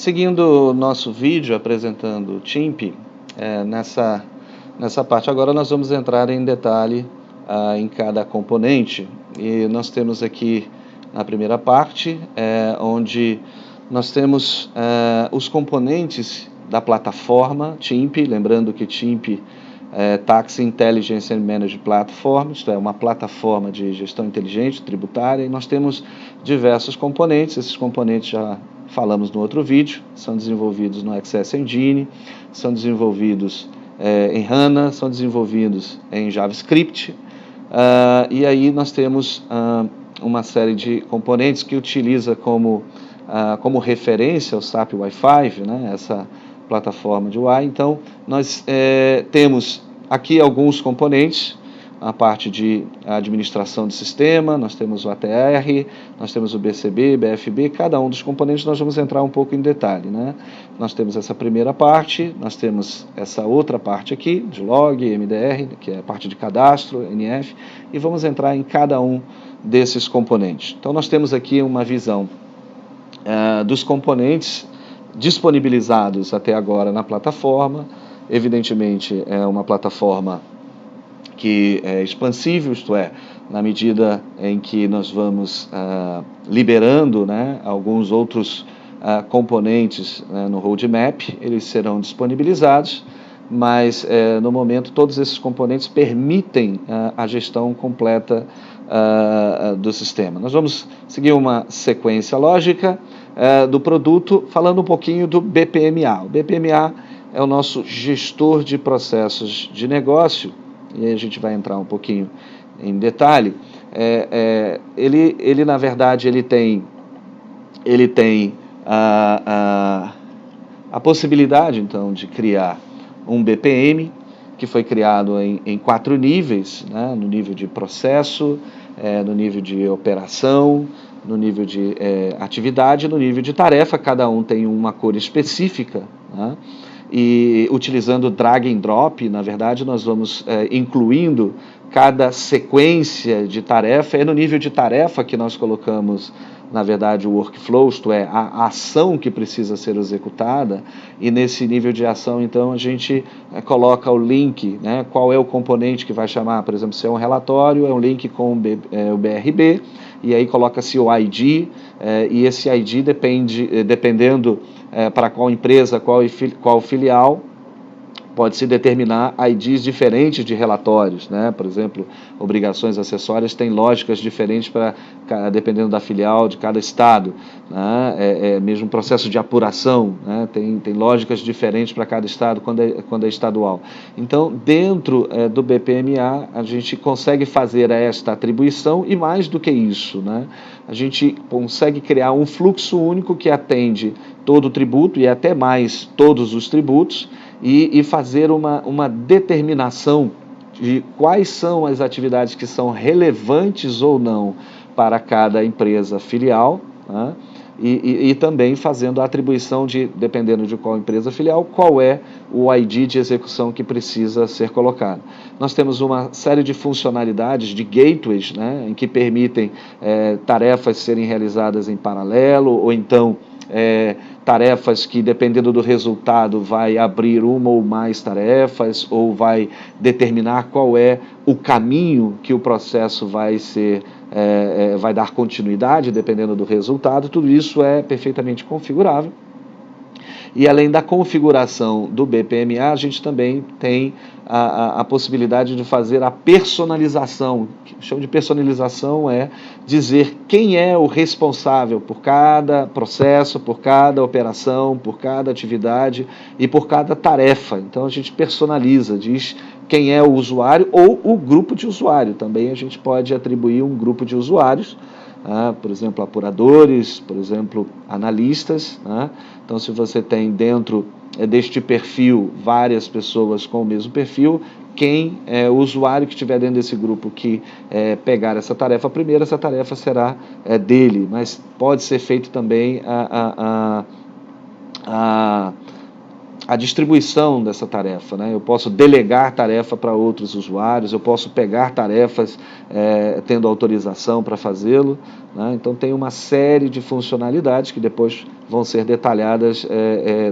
Seguindo o nosso vídeo apresentando o TIMP, nessa parte agora nós vamos entrar em detalhe em cada componente. E nós temos aqui na primeira parte, onde nós temos os componentes da plataforma TIMP, lembrando que TIMP Tax Intelligence and Management Platform, isto é, uma plataforma de gestão inteligente tributária, e nós temos diversos componentes. Esses componentes já falamos no outro vídeo, são desenvolvidos no Access Engine, são desenvolvidos em HANA, são desenvolvidos em JavaScript, e aí nós temos uma série de componentes que utiliza como referência o SAP Wi-Fi, né, essa plataforma de UI. Então, nós temos aqui alguns componentes, a parte de administração de sistema, nós temos o ATR, nós temos o BCB, BFB, cada um dos componentes nós vamos entrar um pouco em detalhe, né? Nós temos essa primeira parte, nós temos essa outra parte aqui, de log, MDR, que é a parte de cadastro, NF, e vamos entrar em cada um desses componentes. Então, nós temos aqui uma visão dos componentes disponibilizados até agora na plataforma. Evidentemente, é uma plataforma que é expansível, isto é, na medida em que nós vamos liberando, né, alguns outros componentes no roadmap, eles serão disponibilizados, mas no momento todos esses componentes permitem a gestão completa do sistema. Nós vamos seguir uma sequência lógica do produto, falando um pouquinho do BPMA. O BPMA é o nosso gestor de processos de negócio, e aí a gente vai entrar um pouquinho em detalhe. Ele na verdade, ele tem a possibilidade, então, de criar um BPM, que foi criado em 4 níveis, né? No nível de processo, no nível de operação, no nível de atividade, no nível de tarefa. Cada um tem uma cor específica, né? E utilizando drag and drop, na verdade, nós vamos incluindo cada sequência de tarefa. É no nível de tarefa que nós colocamos, na verdade, o workflow, isto é, a ação que precisa ser executada, e nesse nível de ação, então, a gente coloca o link, né, qual é o componente que vai chamar, por exemplo, se é um relatório, é um link com o BRB, e aí coloca-se o ID, e esse ID dependendo para qual empresa, qual filial, pode-se determinar IDs diferentes de relatórios, né? Por exemplo, obrigações acessórias têm lógicas diferentes dependendo da filial de cada estado, né? Mesmo processo de apuração, né? Tem lógicas diferentes para cada estado quando é estadual. Então, dentro do BPMA, a gente consegue fazer esta atribuição, e mais do que isso, né? A gente consegue criar um fluxo único que atende todo o tributo e até mais todos os tributos, e fazer uma determinação de quais são as atividades que são relevantes ou não para cada empresa filial, né? E também fazendo a atribuição de, dependendo de qual empresa filial, qual é o ID de execução que precisa ser colocado. Nós temos uma série de funcionalidades, de gateways, né, em que permitem tarefas serem realizadas em paralelo, ou então tarefas que, dependendo do resultado, vai abrir uma ou mais tarefas, ou vai determinar qual é o caminho que o processo vai dar continuidade, dependendo do resultado. Tudo isso é perfeitamente configurável. E além da configuração do BPMA, a gente também tem a possibilidade de fazer a personalização. O que chamo de personalização é dizer quem é o responsável por cada processo, por cada operação, por cada atividade e por cada tarefa. Então a gente personaliza, diz quem é o usuário ou o grupo de usuário. Também a gente pode atribuir um grupo de usuários, por exemplo, apuradores, por exemplo, analistas, né? Então, se você tem dentro deste perfil várias pessoas com o mesmo perfil, quem é o usuário que estiver dentro desse grupo que pegar essa tarefa primeiro, essa tarefa será dele, mas pode ser feito também a distribuição dessa tarefa, né? Eu posso delegar tarefa para outros usuários, eu posso pegar tarefas tendo autorização para fazê-lo, né? Então tem uma série de funcionalidades que depois vão ser detalhadas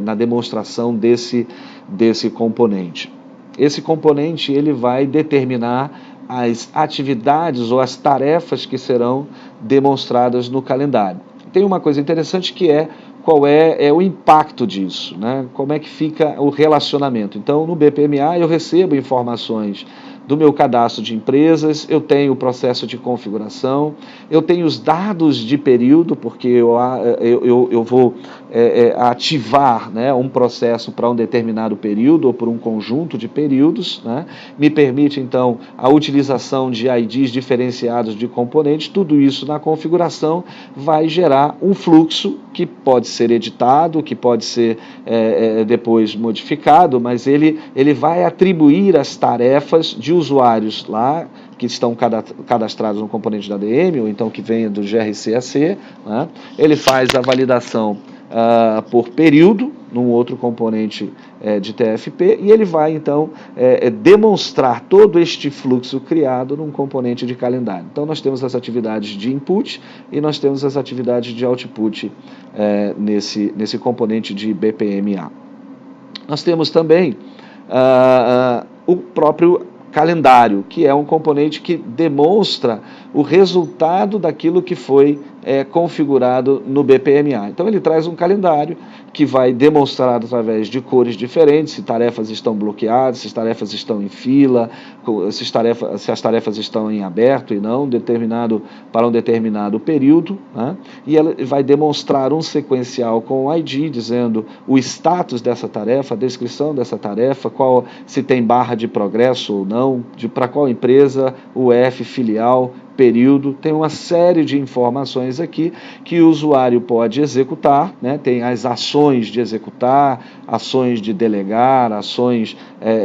na demonstração desse componente. Esse componente ele vai determinar as atividades ou as tarefas que serão demonstradas no calendário. Tem uma coisa interessante que qual é o impacto disso, né? Como é que fica o relacionamento. Então, no BPMA eu recebo informações do meu cadastro de empresas, eu tenho o processo de configuração, eu tenho os dados de período, porque eu vou ativar, né, um processo para um determinado período ou por um conjunto de períodos, né? Me permite, então, a utilização de IDs diferenciados de componentes. Tudo isso na configuração vai gerar um fluxo que pode ser editado, que pode ser depois modificado, mas ele vai atribuir as tarefas de usuários lá que estão cadastrados no componente da ADM, ou então que venha do gRCAC, né? Ele faz a validação por período, num outro componente de TFP, e ele vai, então, demonstrar todo este fluxo criado num componente de calendário. Então, nós temos as atividades de input e nós temos as atividades de output nesse componente de BPMA. Nós temos também o próprio calendário, que é um componente que demonstra o resultado daquilo que foi configurado no BPMA. Então ele traz um calendário que vai demonstrar através de cores diferentes se tarefas estão bloqueadas, se as tarefas estão em fila, se as tarefas estão em aberto e não para um determinado período, né? E ela vai demonstrar um sequencial com o ID, dizendo o status dessa tarefa, a descrição dessa tarefa, se tem barra de progresso ou não, para qual empresa, UF, filial, período. Tem uma série de informações aqui que o usuário pode executar, né? Tem as ações de executar, ações de delegar, ações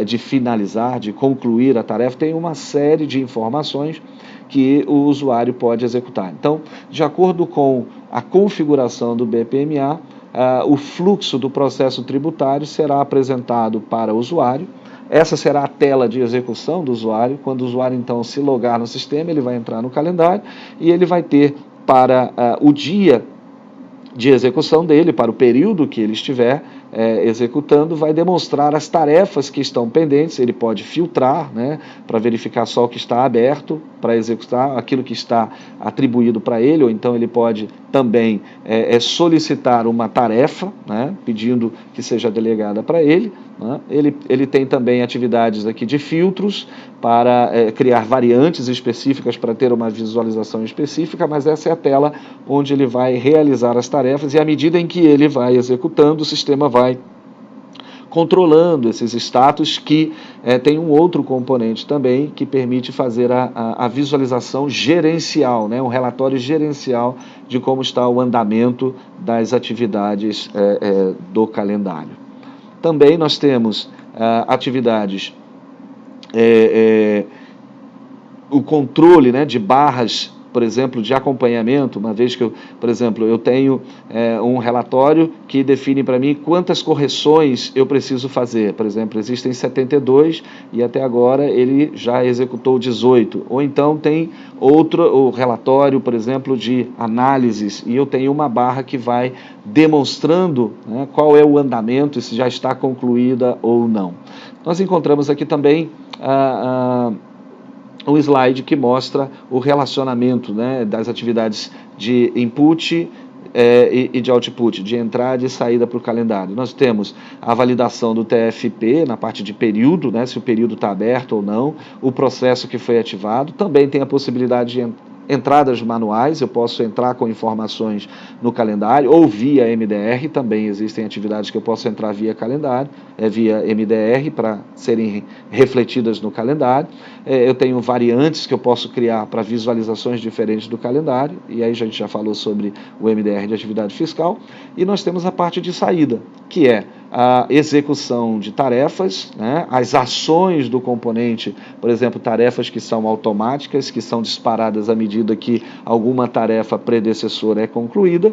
de finalizar, de concluir a tarefa. Tem uma série de informações que o usuário pode executar. Então, de acordo com a configuração do BPMA, o fluxo do processo tributário será apresentado para o usuário. Essa será a tela de execução do usuário. Quando o usuário, então, se logar no sistema, ele vai entrar no calendário e ele vai ter para o dia de execução dele, para o período que ele estiver executando, vai demonstrar as tarefas que estão pendentes. Ele pode filtrar, né, para verificar só o que está aberto, para executar aquilo que está atribuído para ele, ou então ele pode também solicitar uma tarefa, né, pedindo que seja delegada para ele, né? Ele tem também atividades aqui de filtros para criar variantes específicas para ter uma visualização específica, mas essa é a tela onde ele vai realizar as tarefas e à medida em que ele vai executando, o sistema vai controlando esses status, que tem um outro componente também que permite fazer a visualização gerencial, né, um relatório gerencial de como está o andamento das atividades do calendário. Também nós temos atividades, o controle, né, de barras, por exemplo, de acompanhamento, uma vez que por exemplo, eu tenho um relatório que define para mim quantas correções eu preciso fazer. Por exemplo, existem 72 e até agora ele já executou 18. Ou então tem o relatório, por exemplo, de análises, e eu tenho uma barra que vai demonstrando, né, qual é o andamento e se já está concluída ou não. Nós encontramos aqui também um slide que mostra o relacionamento, né, das atividades de input e de output, de entrada e saída para o calendário. Nós temos a validação do TFP na parte de período, né, se o período está aberto ou não, o processo que foi ativado. Também tem a possibilidade de entradas manuais, eu posso entrar com informações no calendário ou via MDR. Também existem atividades que eu posso entrar via calendário, via MDR, para serem refletidas no calendário. Eu tenho variantes que eu posso criar para visualizações diferentes do calendário, e aí a gente já falou sobre o MDR de atividade fiscal. E nós temos a parte de saída, que é a execução de tarefas, né, as ações do componente, por exemplo, tarefas que são automáticas, que são disparadas à medida que alguma tarefa predecessora é concluída,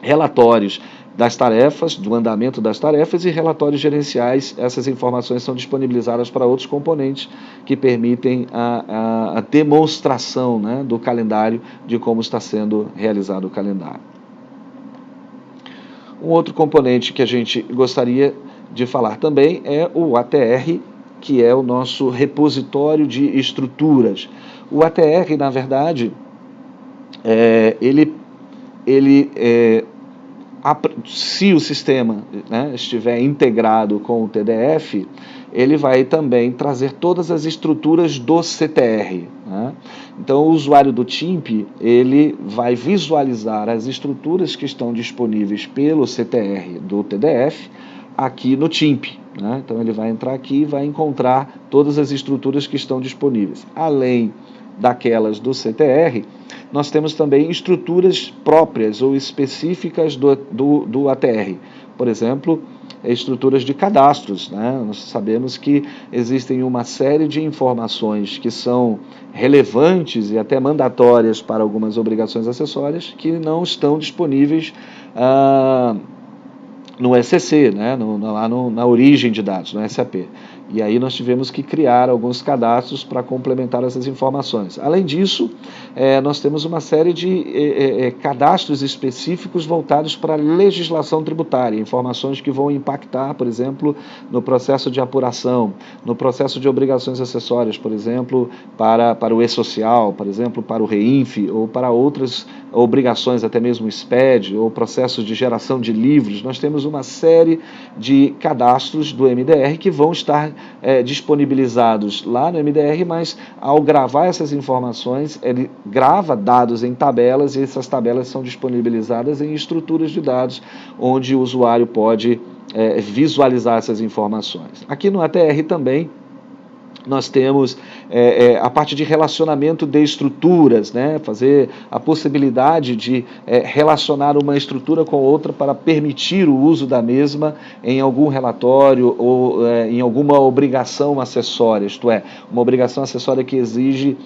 relatórios das tarefas, do andamento das tarefas, e relatórios gerenciais. Essas informações são disponibilizadas para outros componentes que permitem a demonstração, né, do calendário, de como está sendo realizado o calendário. Um outro componente que a gente gostaria de falar também é o ATR, que é o nosso repositório de estruturas. O ATR, na verdade, se o sistema, né, estiver integrado com o TDF, ele vai também trazer todas as estruturas do CTR. Né? Então, o usuário do TIMP, ele vai visualizar as estruturas que estão disponíveis pelo CTR do TDF aqui no TIMP. Né? Então, ele vai entrar aqui e vai encontrar todas as estruturas que estão disponíveis. Além daquelas do CTR, nós temos também estruturas próprias ou específicas do ATR. Por exemplo, estruturas de cadastros. Né? Nós sabemos que existem uma série de informações que são relevantes e até mandatórias para algumas obrigações acessórias que não estão disponíveis no SCC, né? Na origem de dados, no SAP. E aí nós tivemos que criar alguns cadastros para complementar essas informações. Além disso, nós temos uma série de cadastros específicos voltados para a legislação tributária, informações que vão impactar, por exemplo, no processo de apuração, no processo de obrigações acessórias, por exemplo, para o E-Social, por exemplo, para o REINF, ou para outras obrigações, até mesmo SPED, ou processos de geração de livros. Nós temos uma série de cadastros do MDR que vão estar disponibilizados lá no MDR, mas ao gravar essas informações, ele grava dados em tabelas e essas tabelas são disponibilizadas em estruturas de dados, onde o usuário pode visualizar essas informações. Aqui no ATR também nós temos a parte de relacionamento de estruturas, né? Fazer a possibilidade de relacionar uma estrutura com outra para permitir o uso da mesma em algum relatório ou em alguma obrigação acessória, isto é, uma obrigação acessória que exige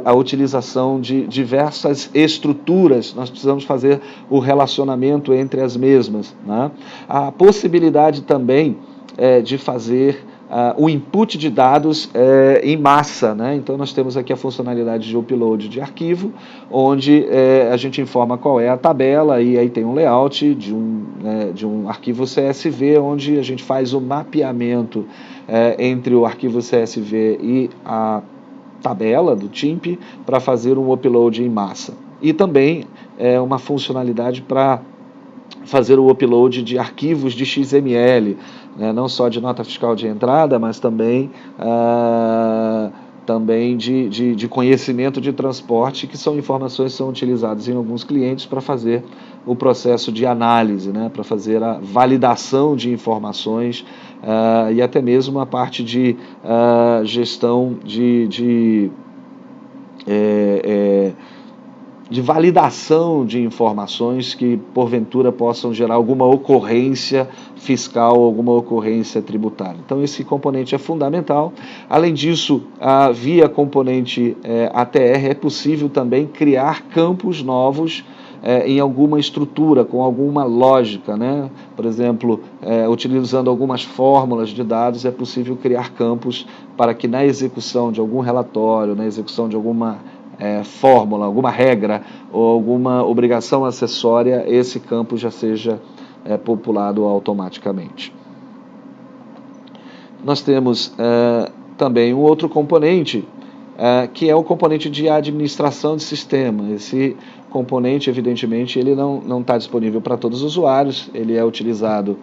a utilização de diversas estruturas. Nós precisamos fazer o relacionamento entre as mesmas. Né? A possibilidade também de fazer o input de dados em massa. Né? Então, nós temos aqui a funcionalidade de upload de arquivo, onde a gente informa qual é a tabela, e aí tem um layout de um arquivo CSV, onde a gente faz o mapeamento entre o arquivo CSV e a tabela do TIMP para fazer um upload em massa. E também uma funcionalidade para fazer o upload de arquivos de XML, né, não só de nota fiscal de entrada, mas também de conhecimento de transporte, que são informações que são utilizadas em alguns clientes para fazer o processo de análise, né, para fazer a validação de informações e até mesmo a parte de gestão de validação de informações que, porventura, possam gerar alguma ocorrência fiscal, alguma ocorrência tributária. Então, esse componente é fundamental. Além disso, via componente ATR, é possível também criar campos novos em alguma estrutura, com alguma lógica. Né? Por exemplo, utilizando algumas fórmulas de dados, é possível criar campos para que na execução de algum relatório, na execução de alguma fórmula, alguma regra ou alguma obrigação acessória, esse campo já seja populado automaticamente. Nós temos também um outro componente, que é o componente de administração de sistema. Esse componente, evidentemente, ele não está disponível para todos os usuários, ele é utilizado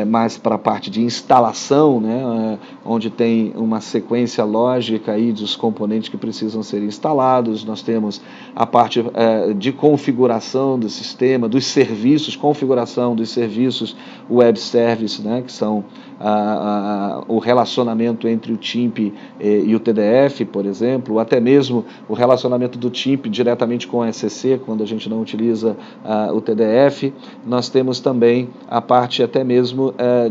mais para a parte de instalação, né, onde tem uma sequência lógica aí dos componentes que precisam ser instalados. Nós temos a parte de configuração do sistema, dos serviços, configuração dos serviços web service, né, que são o relacionamento entre o TIMP e o TDF, por exemplo, ou até mesmo o relacionamento do TIMP diretamente com o SCC, quando a gente não utiliza o TDF. Nós temos também a parte até mesmo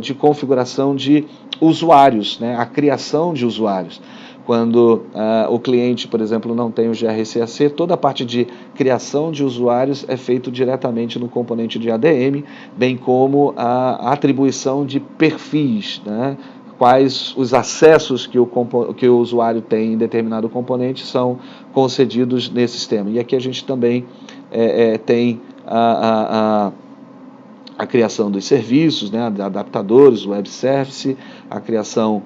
de configuração de usuários, né, a criação de usuários. Quando o cliente, por exemplo, não tem o gRCAC, toda a parte de criação de usuários é feito diretamente no componente de ADM, bem como a atribuição de perfis, né? Quais os acessos que o usuário tem em determinado componente são concedidos nesse sistema. E aqui a gente também tem a criação dos serviços, né, adaptadores, web service, a criação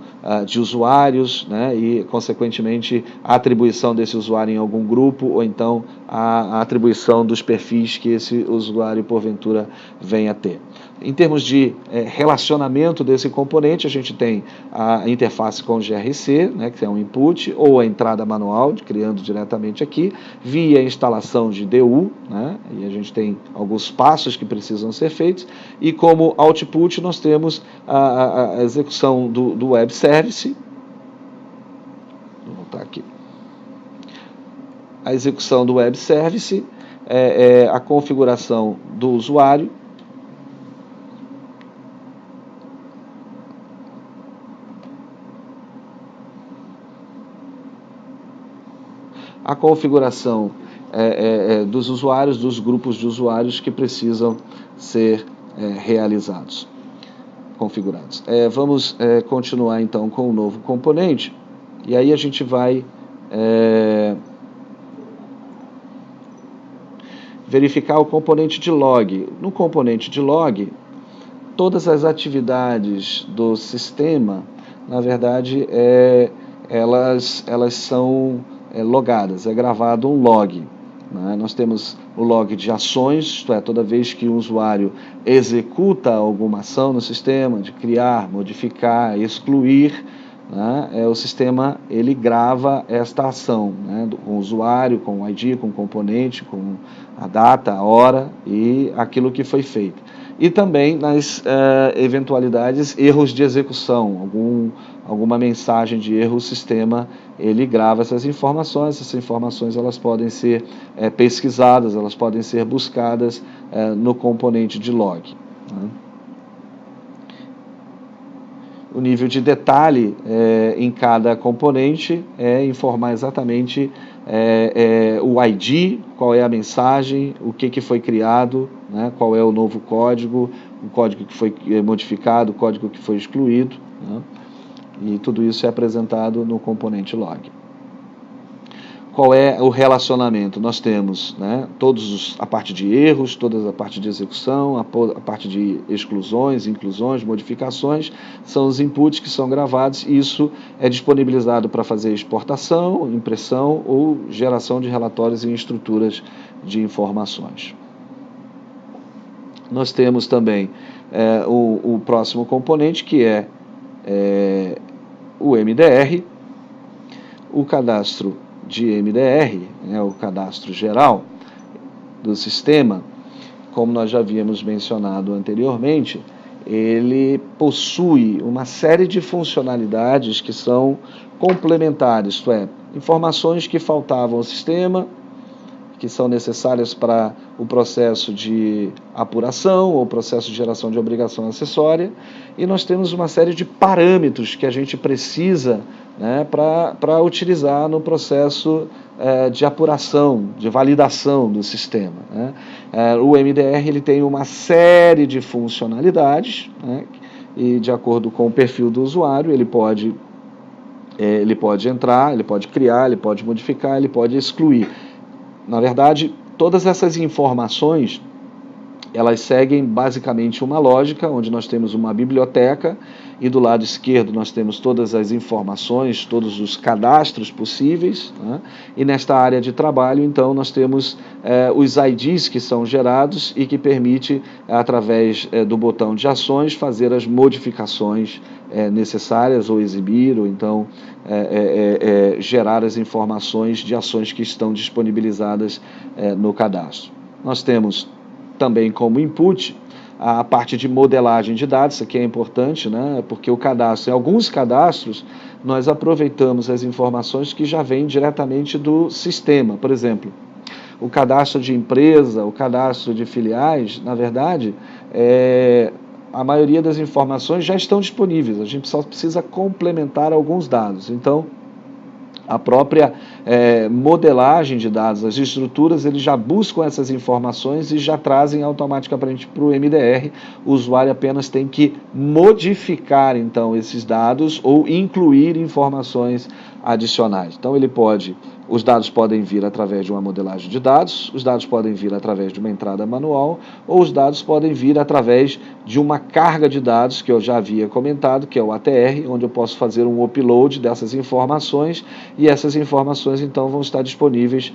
de usuários, né, e, consequentemente, a atribuição desse usuário em algum grupo, ou então a atribuição dos perfis que esse usuário, porventura, venha a ter. Em termos de relacionamento desse componente, a gente tem a interface com o gRC, né, que é um input, ou a entrada manual, criando diretamente aqui, via instalação de DU, né, e a gente tem alguns passos que precisam ser feitos, e como output nós temos a execução do web service. Vou voltar aqui. A execução do web service, a configuração do usuário, a configuração dos usuários, dos grupos de usuários que precisam ser realizados, configurados. Vamos continuar então com o novo componente, e aí a gente vai verificar o componente de log. No componente de log, todas as atividades do sistema, na verdade, elas são logadas, é gravado um log. Né? Nós temos o log de ações, isto é, toda vez que o usuário executa alguma ação no sistema, de criar, modificar, excluir, né? O sistema ele grava esta ação, né? Com o usuário, com o ID, com o componente, com a data, a hora e aquilo que foi feito. E também nas eventualidades, erros de execução, alguma mensagem de erro, o sistema ele grava essas informações elas podem ser pesquisadas, elas podem ser buscadas no componente de log. Né? O nível de detalhe em cada componente é informar exatamente o ID, qual é a mensagem, o que foi criado, né, qual é o novo código, o código que foi modificado, o código que foi excluído, né, e tudo isso é apresentado no componente log. Qual é o relacionamento? Nós temos, né, a parte de erros, toda a parte de execução, a parte de exclusões, inclusões, modificações, são os inputs que são gravados e isso é disponibilizado para fazer exportação, impressão ou geração de relatórios em estruturas de informações. Nós temos também o próximo componente, que é o MDR, o cadastro de MDR, o cadastro geral do sistema, como nós já havíamos mencionado anteriormente, ele possui uma série de funcionalidades que são complementares, isto é, informações que faltavam ao sistema, que são necessárias para o processo de apuração ou processo de geração de obrigação acessória, e nós temos uma série de parâmetros que a gente precisa, né, para utilizar no processo de apuração, de validação do sistema. Né? O MDR ele tem uma série de funcionalidades, né, e de acordo com o perfil do usuário, ele pode entrar, ele pode criar, ele pode modificar, ele pode excluir. Na verdade, todas essas informações, elas seguem basicamente uma lógica, onde nós temos uma biblioteca e do lado esquerdo nós temos todas as informações, todos os cadastros possíveis, né? E nesta área de trabalho, então, nós temos os IDs que são gerados e que permite, através do botão de ações, fazer as modificações necessárias ou exibir, ou então gerar as informações de ações que estão disponibilizadas no cadastro. Nós temos também como input a parte de modelagem de dados, isso aqui é importante, né? Porque o cadastro, em alguns cadastros, nós aproveitamos as informações que já vêm diretamente do sistema. Por exemplo, o cadastro de empresa, o cadastro de filiais, na verdade, a maioria das informações já estão disponíveis, a gente só precisa complementar alguns dados. Então, A própria modelagem de dados, as estruturas, eles já buscam essas informações e já trazem automaticamente para o MDR. O usuário apenas tem que modificar, então, esses dados ou incluir informações adicionais. Então, os dados podem vir através de uma modelagem de dados, os dados podem vir através de uma entrada manual, ou os dados podem vir através de uma carga de dados, que eu já havia comentado, que é o ATR, onde eu posso fazer um upload dessas informações, e essas informações, então, vão estar disponíveis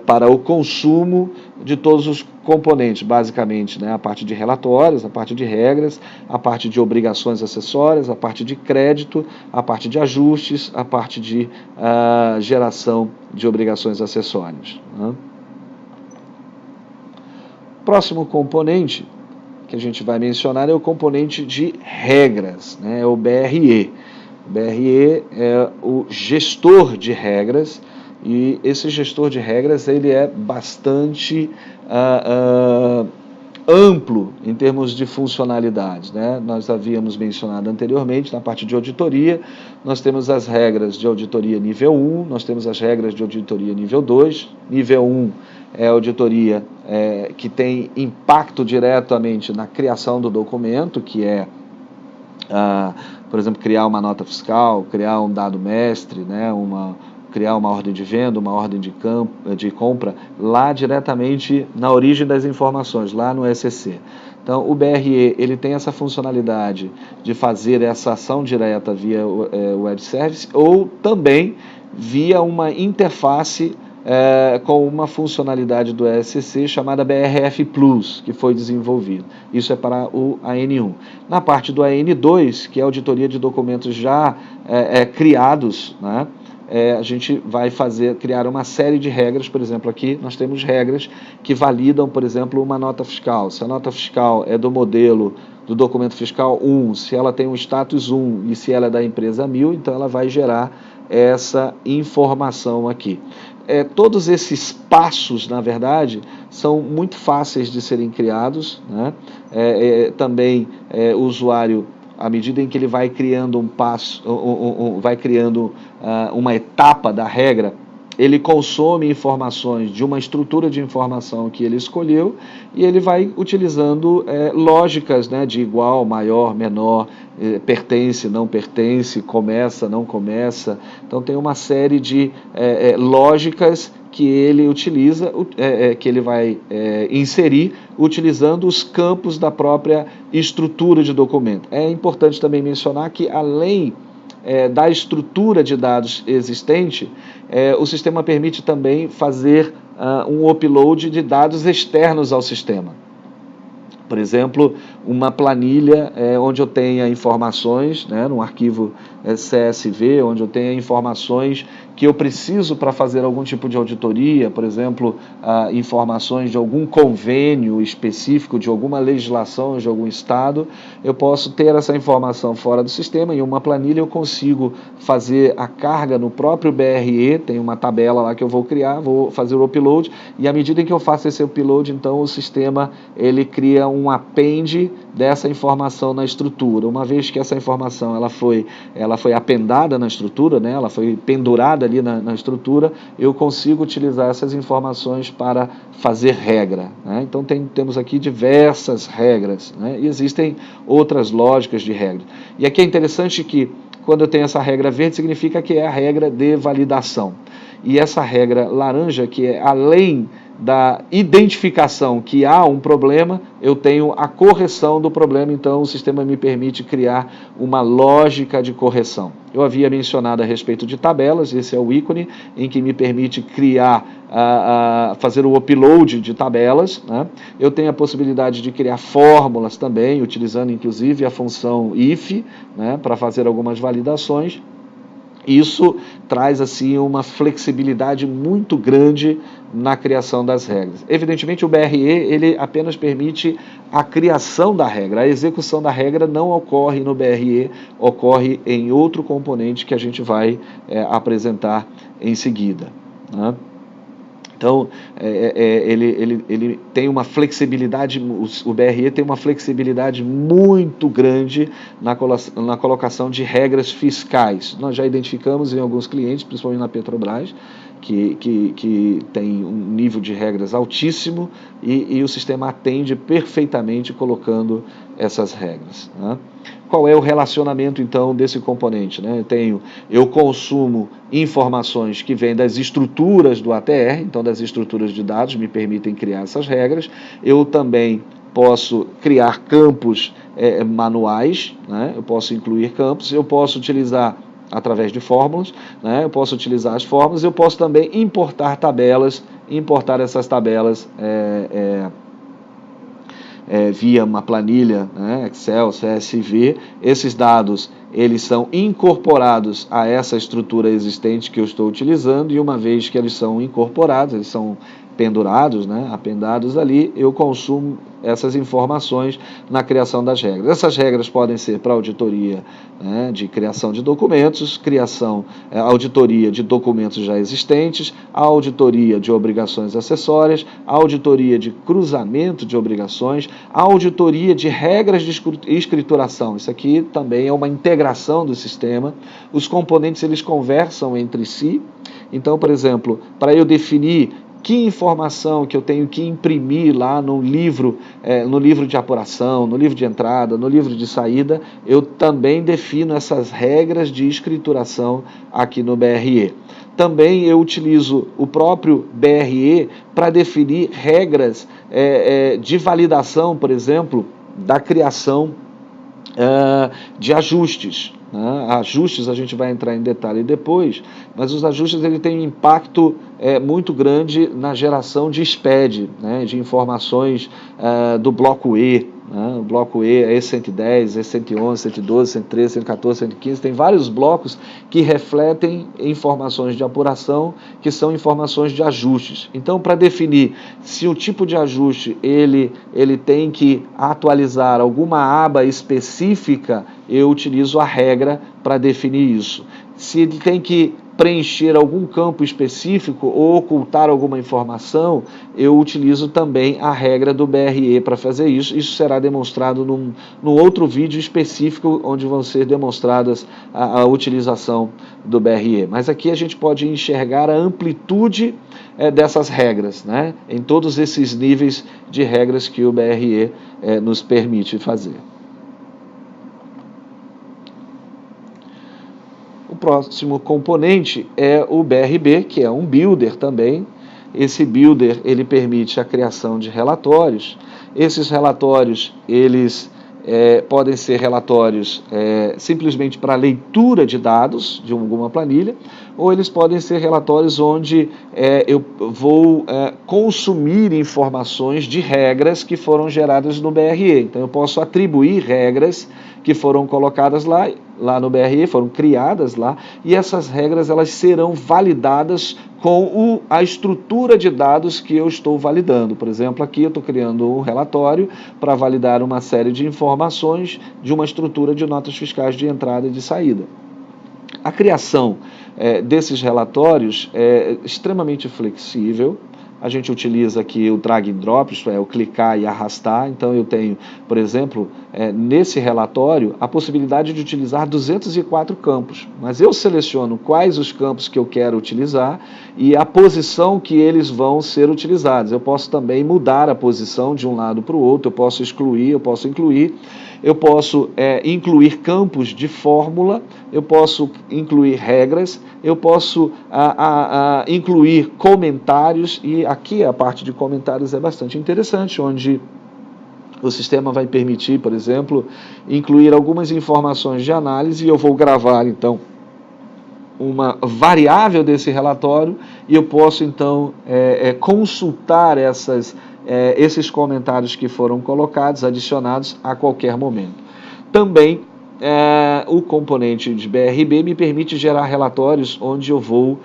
para o consumo de todos os componentes, basicamente, né? A parte de relatórios, a parte de regras, a parte de obrigações acessórias, a parte de crédito, a parte de ajustes, a parte de geração de obrigações acessórias. Né? Próximo componente que a gente vai mencionar é o componente de regras, né? É o BRE. O BRE é o gestor de regras, e esse gestor de regras ele é bastante amplo em termos de funcionalidades, né? Nós havíamos mencionado anteriormente, na parte de auditoria, nós temos as regras de auditoria nível 1, nós temos as regras de auditoria nível 2. Nível 1 é a auditoria que tem impacto diretamente na criação do documento, que é, por exemplo, criar uma nota fiscal, criar um dado mestre, né? Criar uma ordem de venda, uma ordem de compra, lá diretamente na origem das informações, lá no SCC. Então, o BRE ele tem essa funcionalidade de fazer essa ação direta via web service, ou também via uma interface com uma funcionalidade do SCC chamada BRF Plus, que foi desenvolvido. Isso é para o AN1. Na parte do AN2, que é a auditoria de documentos já criados, né? A gente vai criar uma série de regras. Por exemplo, aqui nós temos regras que validam, por exemplo, uma nota fiscal. Se a nota fiscal é do modelo do documento fiscal 1, se ela tem um status 1 e se ela é da empresa 1000, então ela vai gerar essa informação aqui. Todos esses passos, na verdade, são muito fáceis de serem criados, né? Também o usuário, à medida em que ele vai criando uma etapa da regra, ele consome informações de uma estrutura de informação que ele escolheu, e ele vai utilizando lógicas, né, de igual, maior, menor, pertence, não pertence, começa, não começa. Então tem uma série de lógicas que ele utiliza, que ele vai inserir, utilizando os campos da própria estrutura de documento. É importante também mencionar que, além da estrutura de dados existente, o sistema permite também fazer um upload de dados externos ao sistema. Por exemplo, uma planilha onde eu tenha informações, né, num arquivo CSV, onde eu tenha informações que eu preciso para fazer algum tipo de auditoria, por exemplo, informações de algum convênio específico, de alguma legislação de algum estado. Eu posso ter essa informação fora do sistema. Em uma planilha eu consigo fazer a carga no próprio BRE, tem uma tabela lá que eu vou criar, vou fazer o upload, e à medida em que eu faço esse upload, então o sistema ele cria um append dessa informação na estrutura. Uma vez que essa informação ela foi apendada na estrutura, né, ela foi pendurada ali na estrutura, eu consigo utilizar essas informações para fazer regra, né? Então temos aqui diversas regras, né? E existem outras lógicas de regra. E aqui é interessante que, quando eu tenho essa regra verde, significa que é a regra de validação. E essa regra laranja, que é além da identificação que há um problema, eu tenho a correção do problema. Então o sistema me permite criar uma lógica de correção. Eu havia mencionado a respeito de tabelas, esse é o ícone em que me permite criar, fazer o upload de tabelas, né? Eu tenho a possibilidade de criar fórmulas também, utilizando inclusive a função if, né, para fazer algumas validações. Isso traz assim uma flexibilidade muito grande na criação das regras. Evidentemente, o BRE ele apenas permite a criação da regra. A execução da regra não ocorre no BRE, ocorre em outro componente que a gente vai apresentar em seguida, né? Então, ele tem uma flexibilidade, o BRE tem uma flexibilidade muito grande na colocação de regras fiscais. Nós já identificamos em alguns clientes, principalmente na Petrobras, que tem um nível de regras altíssimo e o sistema atende perfeitamente colocando essas regras, né? Qual é o relacionamento, então, desse componente, né? Eu consumo informações que vêm das estruturas do ATR, então das estruturas de dados, me permitem criar essas regras. Eu também posso criar campos manuais, né? Eu posso incluir campos, eu posso utilizar através de fórmulas, né? Eu posso utilizar as fórmulas, eu posso também importar tabelas, importar essas tabelas via uma planilha, né, Excel, CSV. Esses dados eles são incorporados a essa estrutura existente que eu estou utilizando, e uma vez que eles são incorporados, eles são pendurados, né, apendados ali, eu consumo essas informações na criação das regras. Essas regras podem ser para auditoria, né, de criação de documentos, auditoria de documentos já existentes, auditoria de obrigações acessórias, auditoria de cruzamento de obrigações, auditoria de regras de escrituração. Isso aqui também é uma integração do sistema. Os componentes eles conversam entre si. Então, por exemplo, para eu definir que informação que eu tenho que imprimir lá no livro de apuração, no livro de entrada, no livro de saída, eu também defino essas regras de escrituração aqui no BRE. Também eu utilizo o próprio BRE para definir regras de validação, por exemplo, da criação de ajustes. Né? Ajustes a gente vai entrar em detalhe depois, mas os ajustes ele têm um impacto muito grande na geração de SPED, né? De informações do bloco E. Né? O bloco E é E110, E111, 112, 113, 114, 115, tem vários blocos que refletem informações de apuração, que são informações de ajustes. Então, para definir se o tipo de ajuste ele tem que atualizar alguma aba específica, eu utilizo a regra para definir isso. Se ele tem que preencher algum campo específico ou ocultar alguma informação, eu utilizo também a regra do BRE para fazer isso. Isso será demonstrado num outro vídeo específico, onde vão ser demonstradas a utilização do BRE. Mas aqui a gente pode enxergar a amplitude dessas regras, né? Em todos esses níveis de regras que o BRE nos permite fazer. O próximo componente é o BRB, que é um builder também. Esse builder ele permite a criação de relatórios. Esses relatórios eles podem ser relatórios simplesmente para leitura de dados de alguma planilha, ou eles podem ser relatórios onde eu vou consumir informações de regras que foram geradas no BRE. Então eu posso atribuir regras que foram colocadas lá no BRE, foram criadas lá, e essas regras elas serão validadas com a estrutura de dados que eu estou validando. Por exemplo, aqui eu estou criando um relatório para validar uma série de informações de uma estrutura de notas fiscais de entrada e de saída. A criação desses relatórios é extremamente flexível. A gente utiliza aqui o drag and drop, isto é, o clicar e arrastar. Então eu tenho, por exemplo, nesse relatório, a possibilidade de utilizar 204 campos. Mas eu seleciono quais os campos que eu quero utilizar e a posição que eles vão ser utilizados. Eu posso também mudar a posição de um lado para o outro, eu posso excluir, eu posso incluir. Eu posso incluir campos de fórmula, eu posso incluir regras, eu posso incluir comentários, e aqui a parte de comentários é bastante interessante, onde o sistema vai permitir, por exemplo, incluir algumas informações de análise, e eu vou gravar, então, uma variável desse relatório, e eu posso, então, consultar esses comentários que foram colocados, adicionados a qualquer momento. Também o componente de BRB me permite gerar relatórios onde eu vou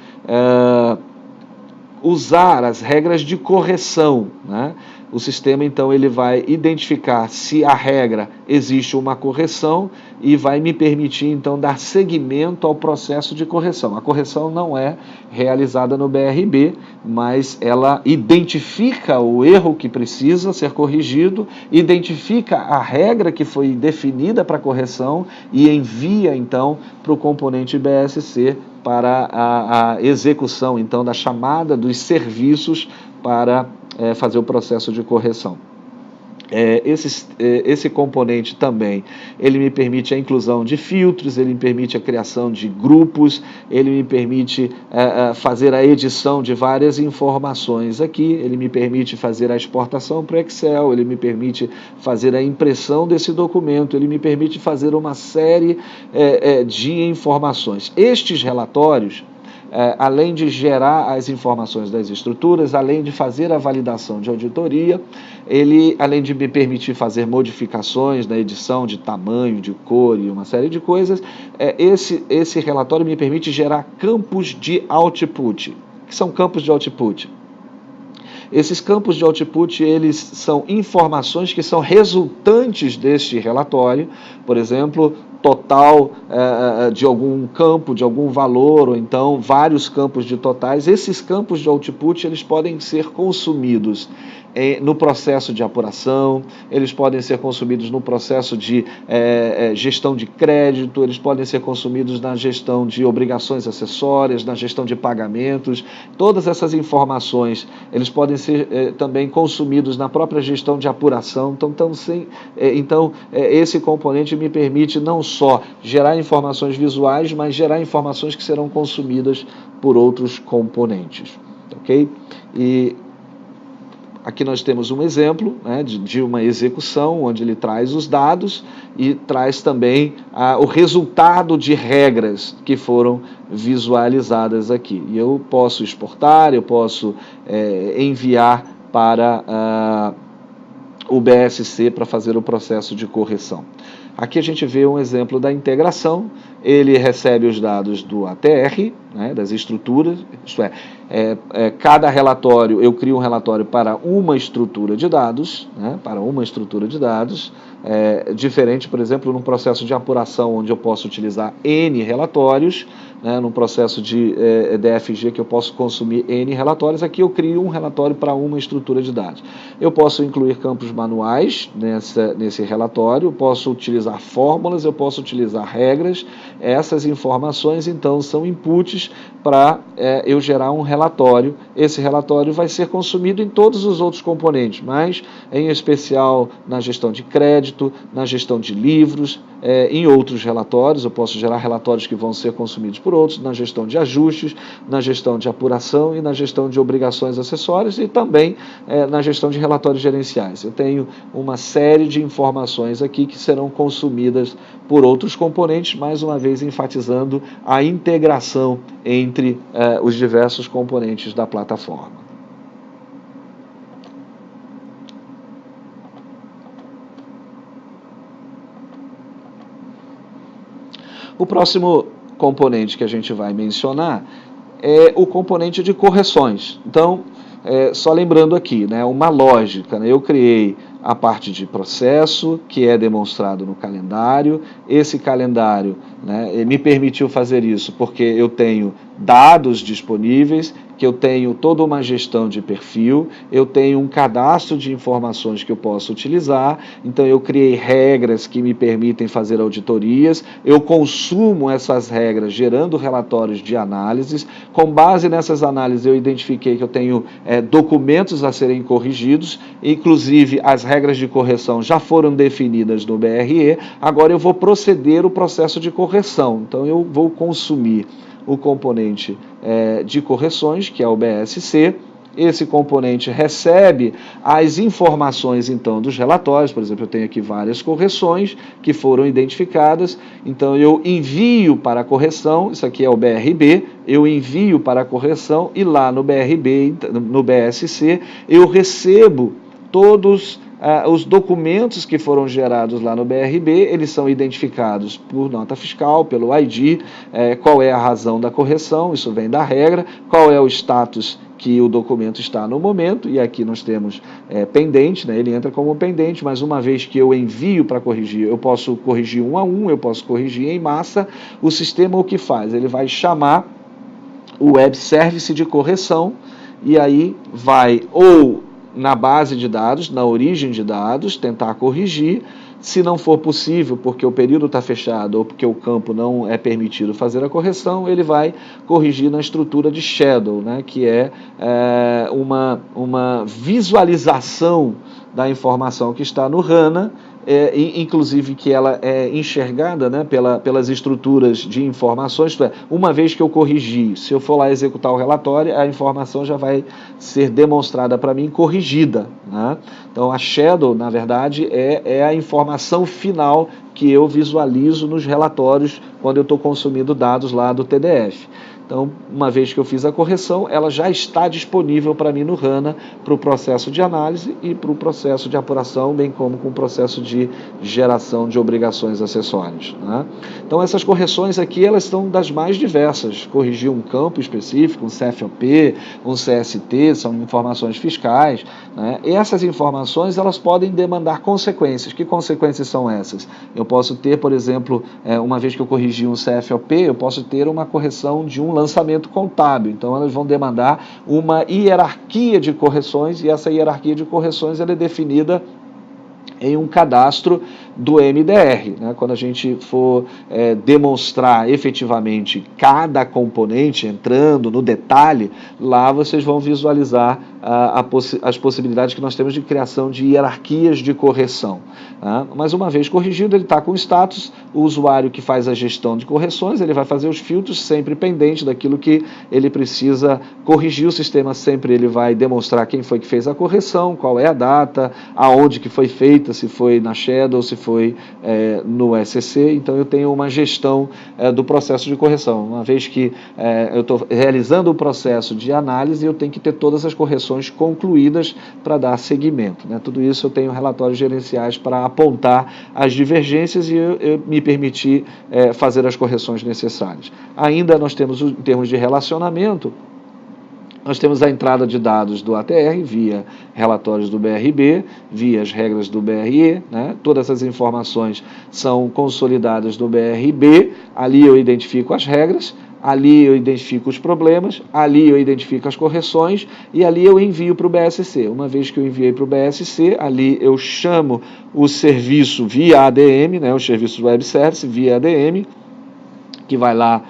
usar as regras de correção, né? O sistema, então, ele vai identificar se a regra existe uma correção e vai me permitir, então, dar seguimento ao processo de correção. A correção não é realizada no BRB, mas ela identifica o erro que precisa ser corrigido, identifica a regra que foi definida para correção e envia, então, para o componente BSC para a execução, então, da chamada dos serviços para fazer o processo de correção. Esse componente também, ele me permite a inclusão de filtros, ele me permite a criação de grupos, ele me permite fazer a edição de várias informações aqui, ele me permite fazer a exportação para o Excel, ele me permite fazer a impressão desse documento, ele me permite fazer uma série de informações. Estes relatórios, além de gerar as informações das estruturas, além de fazer a validação de auditoria, ele, além de me permitir fazer modificações na edição de tamanho, de cor e uma série de coisas, esse relatório me permite gerar campos de output. O que são campos de output? Esses campos de output, eles são informações que são resultantes deste relatório, por exemplo, total de algum campo, de algum valor, ou então vários campos de totais. Esses campos de output, eles podem ser consumidos no processo de apuração, eles podem ser consumidos no processo de gestão de crédito, eles podem ser consumidos na gestão de obrigações acessórias, na gestão de pagamentos. Todas essas informações, eles podem ser também consumidos na própria gestão de apuração. Então, esse componente me permite não só gerar informações visuais, mas gerar informações que serão consumidas por outros componentes. Ok? E aqui nós temos um exemplo, né, de uma execução onde ele traz os dados e traz também o resultado de regras que foram visualizadas aqui. E eu posso exportar, eu posso enviar para o BSC para fazer o processo de correção. Aqui a gente vê um exemplo da integração. Ele recebe os dados do ATR, né, das estruturas, isto cada relatório, eu crio um relatório para uma estrutura de dados, né, diferente, por exemplo, num processo de apuração onde eu posso utilizar N relatórios, né, num processo de DFG que eu posso consumir N relatórios, aqui eu crio um relatório para uma estrutura de dados. Eu posso incluir campos manuais nesse relatório, eu posso utilizar fórmulas, eu posso utilizar regras. Essas informações, então, são inputs para eu gerar um relatório. Esse relatório vai ser consumido em todos os outros componentes, mas em especial na gestão de crédito, na gestão de livros, em outros relatórios. Eu posso gerar relatórios que vão ser consumidos por outros, na gestão de ajustes, na gestão de apuração e na gestão de obrigações acessórias e também na gestão de relatórios gerenciais. Eu tenho uma série de informações aqui que serão consumidas por outros componentes, mais uma vez enfatizando a integração entre os diversos componentes da plataforma. O próximo componente que a gente vai mencionar é o componente de correções. Então, só lembrando aqui, né, uma lógica, né, eu criei a parte de processo, que é demonstrado no calendário. Esse calendário, né, me permitiu fazer isso porque eu tenho dados disponíveis, que eu tenho toda uma gestão de perfil, eu tenho um cadastro de informações que eu posso utilizar, então eu criei regras que me permitem fazer auditorias, eu consumo essas regras gerando relatórios de análises. Com base nessas análises eu identifiquei que eu tenho documentos a serem corrigidos, inclusive as regras de correção já foram definidas no BRE, agora eu vou proceder o processo de correção. Então eu vou consumir o componente de correções, que é o BSC. Esse componente recebe as informações, então, dos relatórios. Por exemplo, eu tenho aqui várias correções que foram identificadas, então eu envio para a correção, isso aqui é o BRB, eu envio para a correção e lá no BRB, no BSC, eu recebo todos os documentos que foram gerados lá no BRB, eles são identificados por nota fiscal, pelo ID, qual é a razão da correção, isso vem da regra, qual é o status que o documento está no momento, e aqui nós temos pendente, né? Ele entra como pendente, mas uma vez que eu envio para corrigir, eu posso corrigir um a um, eu posso corrigir em massa, o sistema o que faz? Ele vai chamar o web service de correção, e aí vai ou na base de dados, na origem de dados, tentar corrigir. Se não for possível, porque o período está fechado ou porque o campo não é permitido fazer a correção, ele vai corrigir na estrutura de shadow, né, que é uma visualização da informação que está no HANA, inclusive que ela é enxergada, né, pelas estruturas de informações, isto é, uma vez que eu corrigi, se eu for lá executar o relatório, a informação já vai ser demonstrada para mim corrigida, né? Então a shadow, na verdade, é a informação final que eu visualizo nos relatórios quando eu estou consumindo dados lá do TDF. Então, uma vez que eu fiz a correção, ela já está disponível para mim no HANA, para o processo de análise e para o processo de apuração, bem como com o processo de geração de obrigações acessórias, né? Então, essas correções aqui, elas são das mais diversas. Corrigir um campo específico, um CFOP, um CST, são informações fiscais, né? E essas informações, elas podem demandar consequências. Que consequências são essas? Eu posso ter, por exemplo, uma vez que eu corrigi um CFOP, eu posso ter uma correção de um lançamento contábil. Então, elas vão demandar uma hierarquia de correções, e essa hierarquia de correções ela é definida em um cadastro do MDR, né? Quando a gente for demonstrar efetivamente cada componente, entrando no detalhe, lá vocês vão visualizar as possibilidades que nós temos de criação de hierarquias de correção, né? Mas uma vez corrigido, ele está com status, o usuário que faz a gestão de correções, ele vai fazer os filtros sempre pendente daquilo que ele precisa corrigir, o sistema sempre ele vai demonstrar quem foi que fez a correção, qual é a data, aonde que foi feita, se foi na Shadow, se foi no SCC. Então eu tenho uma gestão do processo de correção. Uma vez que eu estou realizando o processo de análise, eu tenho que ter todas as correções concluídas para dar seguimento, né? Tudo isso eu tenho relatórios gerenciais para apontar as divergências e eu me permitir fazer as correções necessárias. Ainda nós temos, em termos de relacionamento, nós temos a entrada de dados do ATR via relatórios do BRB, via as regras do BRE, né? Todas essas informações são consolidadas do BRB, ali eu identifico as regras, ali eu identifico os problemas, ali eu identifico as correções e ali eu envio para o BSC. Uma vez que eu enviei para o BSC, ali eu chamo o serviço via ADM, né? O serviço Web Service via ADM, que vai lá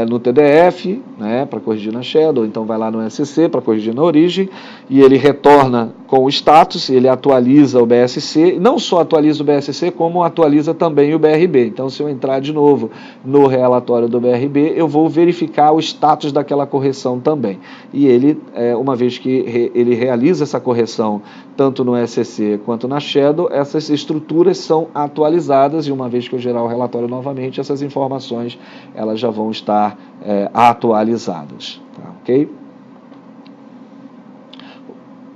no TDF, né, para corrigir na Shadow, então vai lá no SCC para corrigir na origem, e ele retorna com o status, ele atualiza o BSC, não só atualiza o BSC, como atualiza também o BRB. Então, se eu entrar de novo no relatório do BRB, eu vou verificar o status daquela correção também. E ele, uma vez que ele realiza essa correção, tanto no SCC quanto na Shadow, essas estruturas são atualizadas, e uma vez que eu gerar o relatório novamente, essas informações elas já vão estar atualizadas, tá, ok?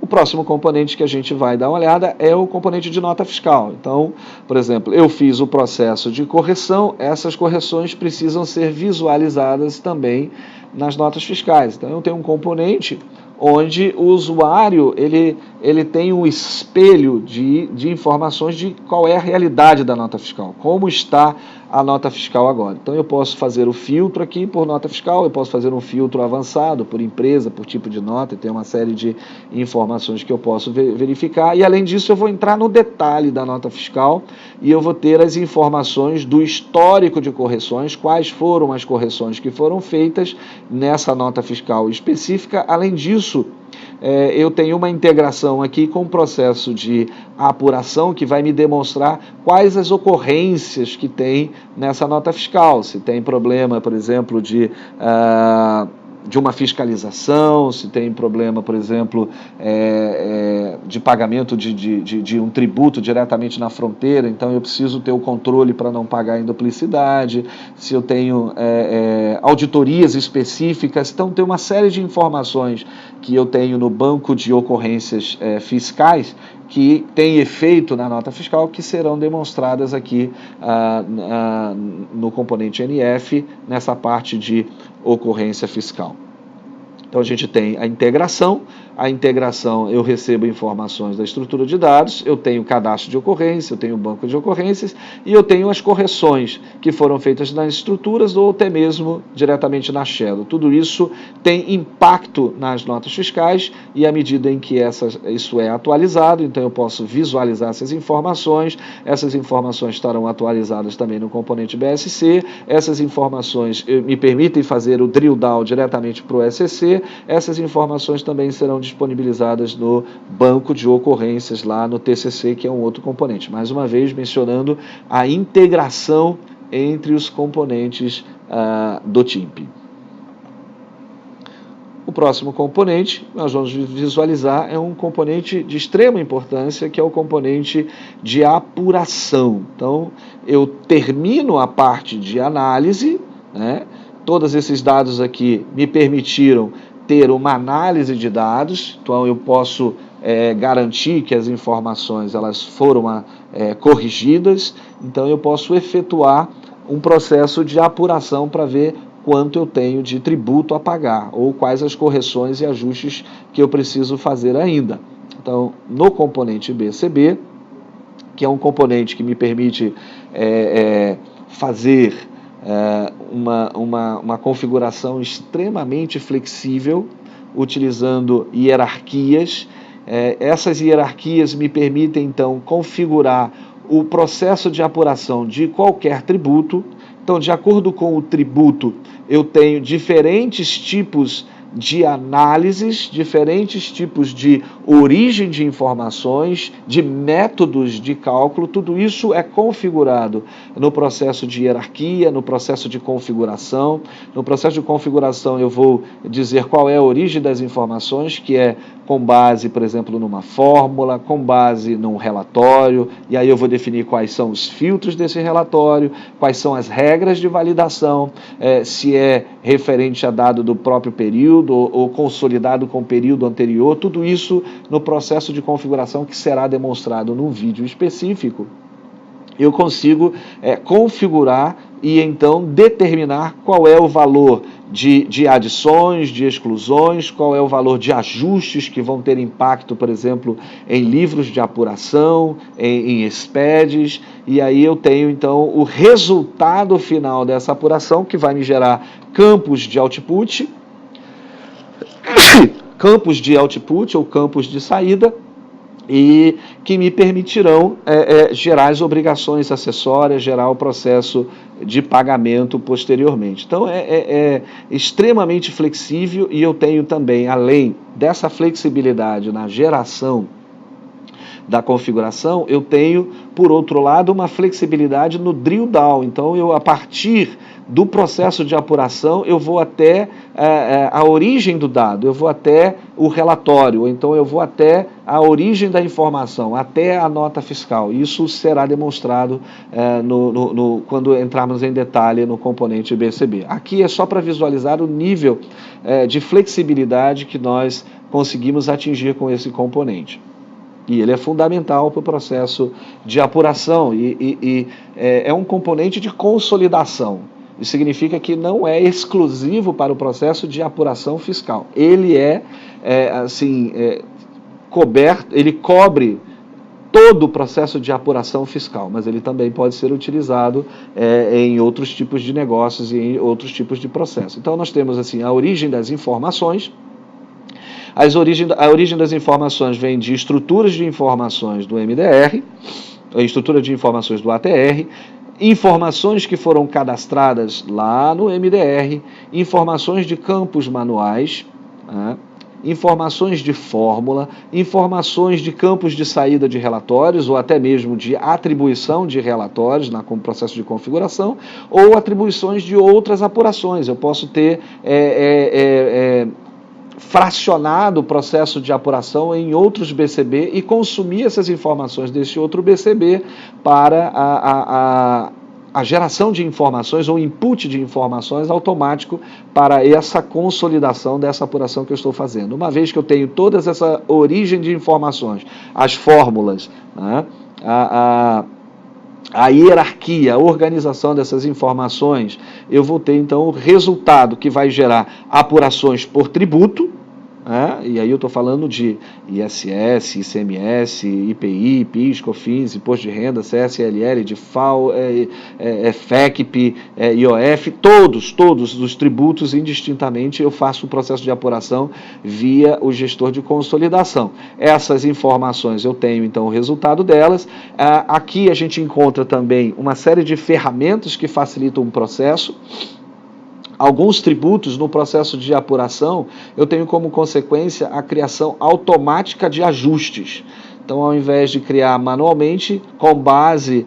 O próximo componente que a gente vai dar uma olhada é o componente de nota fiscal. Então, por exemplo, eu fiz o processo de correção, essas correções precisam ser visualizadas também nas notas fiscais. Então, eu tenho um componente onde o usuário ele tem um espelho de informações de qual é a realidade da nota fiscal, como está a nota fiscal agora. Então eu posso fazer o filtro aqui por nota fiscal, eu posso fazer um filtro avançado por empresa, por tipo de nota, e tem uma série de informações que eu posso verificar, e além disso eu vou entrar no detalhe da nota fiscal e eu vou ter as informações do histórico de correções, quais foram as correções que foram feitas nessa nota fiscal específica. Além disso, eu tenho uma integração aqui com o processo de apuração que vai me demonstrar quais as ocorrências que tem nessa nota fiscal. Se tem problema, por exemplo, de uma fiscalização, se tem problema, por exemplo, de pagamento de um tributo diretamente na fronteira, então eu preciso ter o controle para não pagar em duplicidade, se eu tenho auditorias específicas, então tem uma série de informações que eu tenho no banco de ocorrências fiscais que têm efeito na nota fiscal, que serão demonstradas aqui no componente NF, nessa parte de ocorrência fiscal. Então a gente tem a integração eu recebo informações da estrutura de dados, eu tenho cadastro de ocorrência, eu tenho banco de ocorrências e eu tenho as correções que foram feitas nas estruturas ou até mesmo diretamente na Shadow. Tudo isso tem impacto nas notas fiscais e à medida em que isso é atualizado, então eu posso visualizar essas informações estarão atualizadas também no componente BSC, essas informações me permitem fazer o drill down diretamente para o SCC, essas informações também serão disponibilizadas no banco de ocorrências lá no TCC, que é um outro componente. Mais uma vez, mencionando a integração entre os componentes do TIMP. O próximo componente, nós vamos visualizar, é um componente de extrema importância, que é o componente de apuração. Então, eu termino a parte de análise, né? Todos esses dados aqui me permitiram ter uma análise de dados, então eu posso garantir que as informações elas foram corrigidas, então eu posso efetuar um processo de apuração para ver quanto eu tenho de tributo a pagar, ou quais as correções e ajustes que eu preciso fazer ainda. Então, no componente BCB, que é um componente que me permite fazer uma configuração extremamente flexível, utilizando hierarquias. Essas hierarquias me permitem, então, configurar o processo de apuração de qualquer tributo. Então, de acordo com o tributo, eu tenho diferentes tipos de análises, diferentes tipos de origem de informações, de métodos de cálculo, tudo isso é configurado no processo de hierarquia, no processo de configuração. No processo de configuração eu vou dizer qual é a origem das informações, que é com base, por exemplo, numa fórmula, com base num relatório, e aí eu vou definir quais são os filtros desse relatório, quais são as regras de validação, se é referente a dado do próprio período ou consolidado com o período anterior, tudo isso no processo de configuração que será demonstrado num vídeo específico. Eu consigo configurar e então determinar qual é o valor de adições, de exclusões, qual é o valor de ajustes que vão ter impacto, por exemplo, em livros de apuração, em SPEDs, e aí eu tenho então o resultado final dessa apuração, que vai me gerar campos de output ou campos de saída, e que me permitirão gerar as obrigações acessórias, gerar o processo de pagamento posteriormente. Então, é extremamente flexível, e eu tenho também, além dessa flexibilidade na geração da configuração, eu tenho, por outro lado, uma flexibilidade no drill down. Então, a partir do processo de apuração, eu vou até a origem do dado, eu vou até o relatório, ou então eu vou até a origem da informação, até a nota fiscal. Isso será demonstrado quando entrarmos em detalhe no componente BCB. Aqui é só para visualizar o nível de flexibilidade que nós conseguimos atingir com esse componente. E ele é fundamental para o processo de apuração e é um componente de consolidação. Isso significa que não é exclusivo para o processo de apuração fiscal. Ele coberto, ele cobre todo o processo de apuração fiscal, mas ele também pode ser utilizado em outros tipos de negócios e em outros tipos de processos. Então nós temos assim a origem das informações. A origem das informações vem de estruturas de informações do MDR, a estrutura de informações do ATR, informações que foram cadastradas lá no MDR, informações de campos manuais, informações de fórmula, informações de campos de saída de relatórios ou até mesmo de atribuição de relatórios com o processo de configuração, ou atribuições de outras apurações. Eu posso ter fracionado o processo de apuração em outros BCB e consumir essas informações desse outro BCB para a geração de informações ou input de informações automático para essa consolidação dessa apuração que eu estou fazendo. Uma vez que eu tenho toda essa origem de informações, as fórmulas, né, a hierarquia, a organização dessas informações, eu vou ter então o resultado que vai gerar apurações por tributo, e aí eu estou falando de ISS, ICMS, IPI, PIS, COFINS, Imposto de Renda, CSLL, de FAO, FECP, IOF, todos os tributos indistintamente eu faço o processo de apuração via o gestor de consolidação. Essas informações eu tenho então o resultado delas. Aqui a gente encontra também uma série de ferramentas que facilitam o processo. Alguns tributos no processo de apuração, eu tenho como consequência a criação automática de ajustes. Então, ao invés de criar manualmente, com base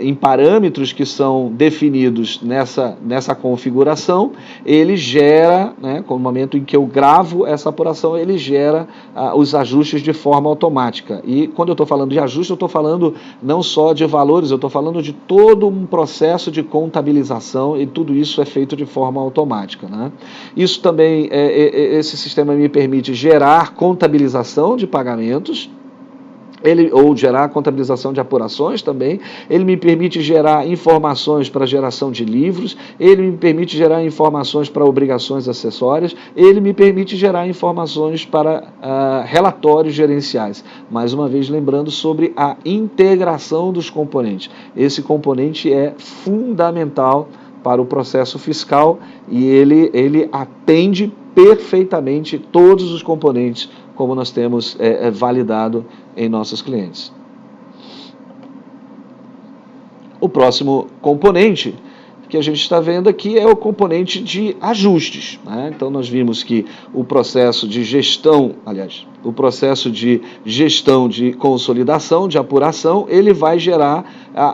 em parâmetros que são definidos nessa configuração, ele gera, com o momento em que eu gravo essa apuração, ele gera os ajustes de forma automática. E quando eu estou falando de ajuste, eu estou falando não só de valores, eu estou falando de todo um processo de contabilização, e tudo isso é feito de forma automática. Isso também, esse sistema me permite gerar contabilização de pagamentos, ou gerar contabilização de apurações também, ele me permite gerar informações para geração de livros, ele me permite gerar informações para obrigações acessórias, ele me permite gerar informações para relatórios gerenciais. Mais uma vez lembrando sobre a integração dos componentes. Esse componente é fundamental para o processo fiscal e ele atende perfeitamente todos os componentes como nós temos validado em nossos clientes. O próximo componente que a gente está vendo aqui é o componente de ajustes. Então nós vimos que o processo de gestão, o processo de gestão de consolidação, de apuração, ele vai gerar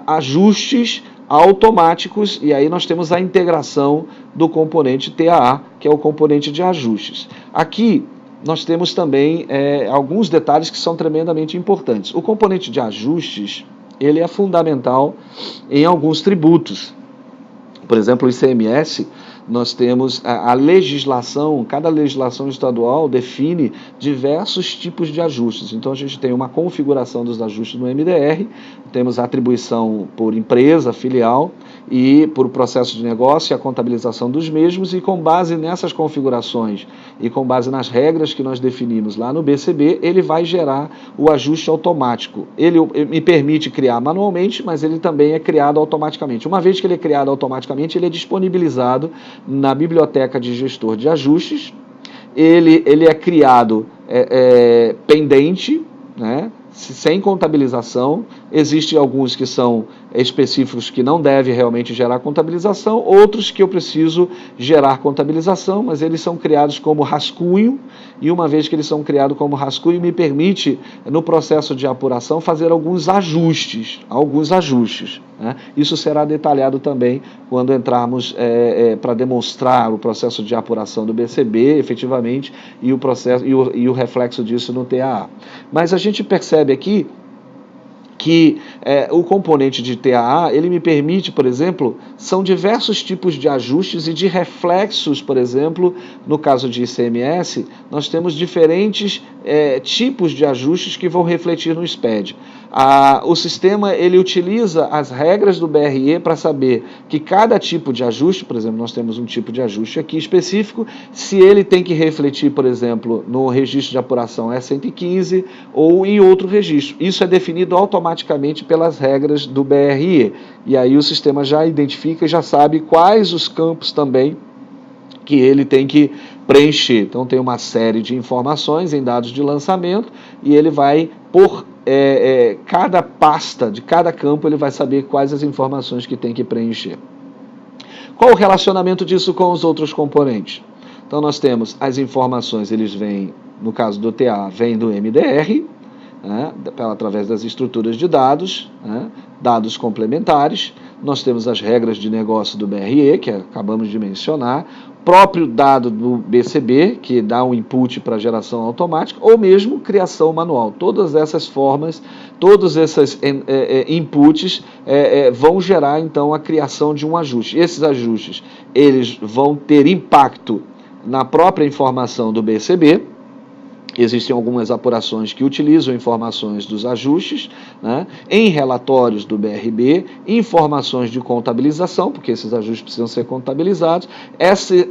ajustes automáticos, e aí nós temos a integração do componente TAA, que é o componente de ajustes. Aqui nós temos também alguns detalhes que são tremendamente importantes. O componente de ajustes, ele é fundamental em alguns tributos. Por exemplo, o ICMS, nós temos a legislação, cada legislação estadual define diversos tipos de ajustes. Então, a gente tem uma configuração dos ajustes no MDR, temos a atribuição por empresa, filial, e por processo de negócio e a contabilização dos mesmos, e com base nessas configurações e com base nas regras que nós definimos lá no BCB, ele vai gerar o ajuste automático. Ele me permite criar manualmente, mas ele também é criado automaticamente. Uma vez que ele é criado automaticamente, ele é disponibilizado na biblioteca de gestor de ajustes, ele é criado pendente, sem contabilização. Existem alguns que são específicos que não devem realmente gerar contabilização, outros que eu preciso gerar contabilização, mas eles são criados como rascunho, e uma vez que eles são criados como rascunho, me permite, no processo de apuração, fazer alguns ajustes. Isso será detalhado também quando entrarmos para demonstrar o processo de apuração do BCB, efetivamente, e o processo e o reflexo disso no TAA. Mas a gente percebe aqui que o componente de TAA, ele me permite, por exemplo, são diversos tipos de ajustes e de reflexos. Por exemplo, no caso de ICMS, nós temos diferentes tipos de ajustes que vão refletir no SPED. O sistema, ele utiliza as regras do BRE para saber que cada tipo de ajuste, por exemplo, nós temos um tipo de ajuste aqui específico, se ele tem que refletir, por exemplo, no registro de apuração E115 ou em outro registro. Isso é definido automaticamente pelas regras do BRE. E aí o sistema já identifica e já sabe quais os campos também que ele tem que preencher. Então tem uma série de informações em dados de lançamento e ele vai, por cada pasta de cada campo, ele vai saber quais as informações que tem que preencher. Qual o relacionamento disso com os outros componentes? Então nós temos as informações, eles vêm, no caso do TA, vêm do MDR, através das estruturas de dados, dados complementares. nós temos as regras de negócio do BRE, que acabamos de mencionar, próprio dado do BCB, que dá um input para geração automática, ou mesmo criação manual. Todas essas formas, todos esses inputs vão gerar, então, a criação de um ajuste. Esses ajustes, eles vão ter impacto na própria informação do BCB. Existem algumas apurações que utilizam informações dos ajustes, né, em relatórios do BRB, informações de contabilização, porque esses ajustes precisam ser contabilizados.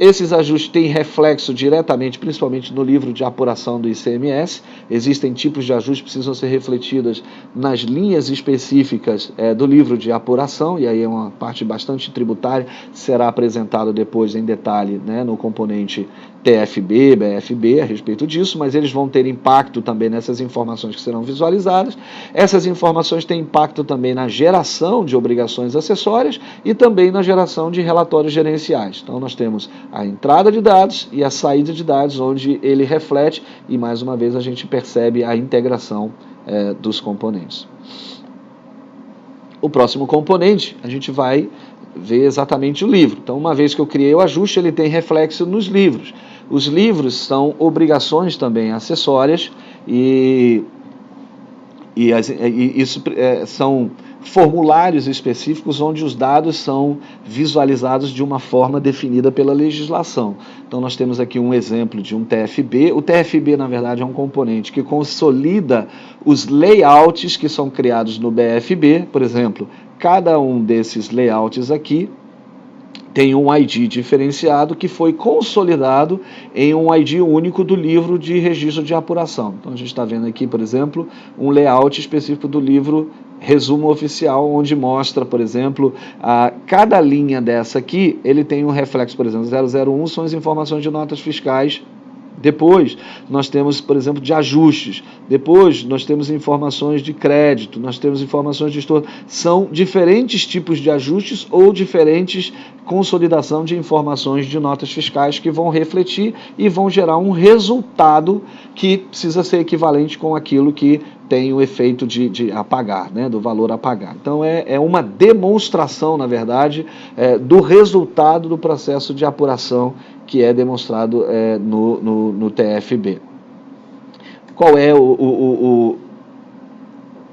Esses ajustes têm reflexo diretamente, principalmente no livro de apuração do ICMS. Existem tipos de ajustes que precisam ser refletidos nas linhas específicas do livro de apuração, e aí é uma parte bastante tributária, será apresentado depois em detalhe, né, no componente TFB, BFB, a respeito disso, mas eles vão ter impacto também nessas informações que serão visualizadas. Essas informações têm impacto também na geração de obrigações acessórias e também na geração de relatórios gerenciais. Então, nós temos a entrada de dados e a saída de dados, onde ele reflete, e mais uma vez a gente percebe a integração dos componentes. O próximo componente, a gente vai ver exatamente o livro. Então, uma vez que eu criei o ajuste, ele tem reflexo nos livros. Os livros são obrigações também acessórias e isso são formulários específicos onde os dados são visualizados de uma forma definida pela legislação. Então, nós temos aqui um exemplo de um TFB. O TFB, na verdade, é um componente que consolida os layouts que são criados no BFB. Por exemplo, cada um desses layouts aqui tem um ID diferenciado que foi consolidado em um ID único do livro de registro de apuração. Então, a gente está vendo aqui, por exemplo, um layout específico do livro Resumo Oficial, onde mostra, por exemplo, cada linha dessa aqui, ele tem um reflexo, por exemplo, 001 são as informações de notas fiscais. Depois, nós temos, por exemplo, de ajustes. Depois, nós temos informações de crédito, nós temos informações de estorno. São diferentes tipos de ajustes ou diferentes consolidação de informações de notas fiscais que vão refletir e vão gerar um resultado que precisa ser equivalente com aquilo que tem o efeito de apagar, né, do valor a pagar. Então, é uma demonstração, na verdade, do resultado do processo de apuração que é demonstrado no TFB. Qual é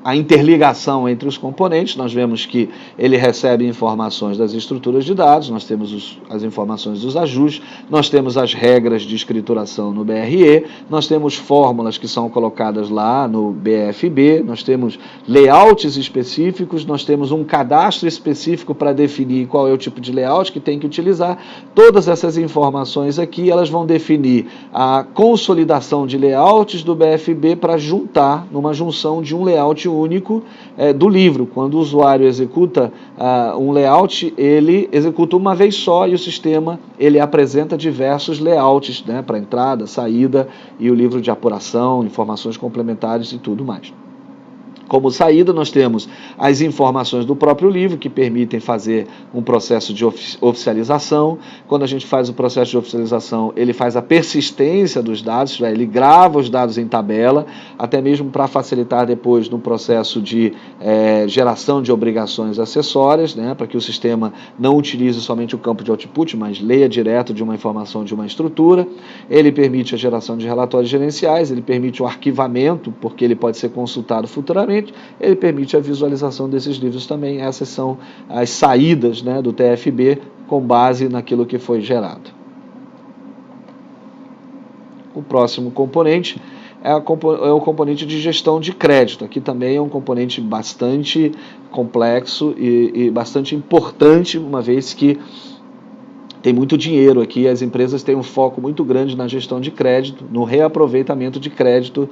a interligação entre os componentes? Nós vemos que ele recebe informações das estruturas de dados, nós temos as informações dos ajustes, nós temos as regras de escrituração no BRE, nós temos fórmulas que são colocadas lá no BFB, nós temos layouts específicos, nós temos um cadastro específico para definir qual é o tipo de layout que tem que utilizar. Todas essas informações aqui, elas vão definir a consolidação de layouts do BFB para juntar numa junção de um layout único do livro. Quando o usuário executa um layout, ele executa uma vez só e o sistema ele apresenta diversos layouts, né, para entrada, saída e o livro de apuração, informações complementares e tudo mais. Como saída, nós temos as informações do próprio livro, que permitem fazer um processo de oficialização. Quando a gente faz o processo de oficialização, ele faz a persistência dos dados, ele grava os dados em tabela, até mesmo para facilitar depois no processo de geração de obrigações acessórias, né, para que o sistema não utilize somente o campo de output, mas leia direto de uma informação de uma estrutura. Ele permite a geração de relatórios gerenciais, ele permite o arquivamento, porque ele pode ser consultado futuramente. Ele permite a visualização desses livros também. Essas são as saídas, né, do TFB com base naquilo que foi gerado. O próximo componente é o componente de gestão de crédito. Aqui também é um componente bastante complexo e bastante importante, uma vez que tem muito dinheiro aqui, as empresas têm um foco muito grande na gestão de crédito, no reaproveitamento de crédito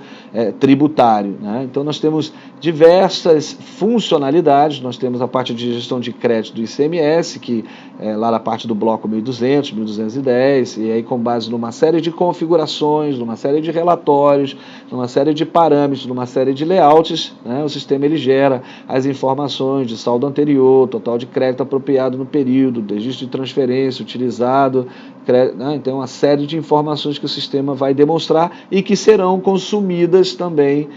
tributário, né? Então, nós temos diversas funcionalidades, nós temos a parte de gestão de crédito do ICMS, que é lá na parte do bloco 1200, 1210, e aí com base numa série de configurações, numa série de relatórios, numa série de parâmetros, numa série de layouts, né? O sistema ele gera as informações de saldo anterior, total de crédito apropriado no período, registro de transferência, utilizado, né? Então uma série de informações que o sistema vai demonstrar e que serão consumidas também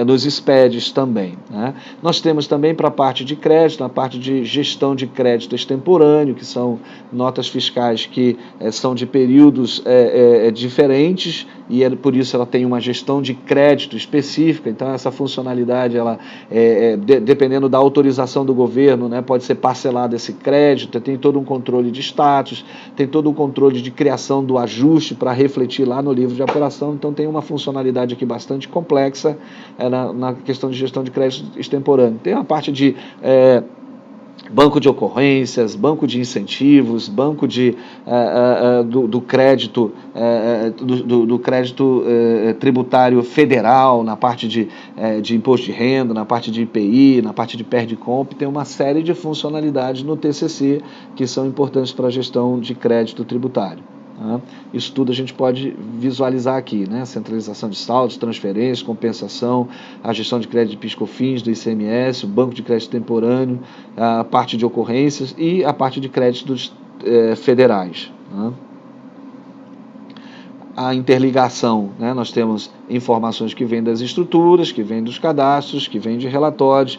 nos SPEDs também, né? Nós temos também para a parte de crédito, na parte de gestão de crédito extemporâneo, que são notas fiscais que são de períodos diferentes, e por isso ela tem uma gestão de crédito específica. Então essa funcionalidade, ela dependendo da autorização do governo, né, pode ser parcelado esse crédito, tem todo um controle de status, tem todo um controle de criação do ajuste para refletir lá no livro de apuração. Então tem uma funcionalidade aqui bastante complexa na questão de gestão de crédito extemporâneo. Tem a parte de banco de ocorrências, banco de incentivos, banco do crédito, do crédito tributário federal, na parte de imposto de renda, na parte de IPI, na parte de PERDCOMP. Tem uma série de funcionalidades no TCC que são importantes para a gestão de crédito tributário. Isso tudo a gente pode visualizar aqui, né? Centralização de saldos, transferências, compensação, a gestão de crédito de PIS/COFINS, do ICMS, o banco de crédito temporâneo, a parte de ocorrências e a parte de créditos federais. A interligação, né? Nós temos informações que vêm das estruturas, que vêm dos cadastros, que vêm de relatórios,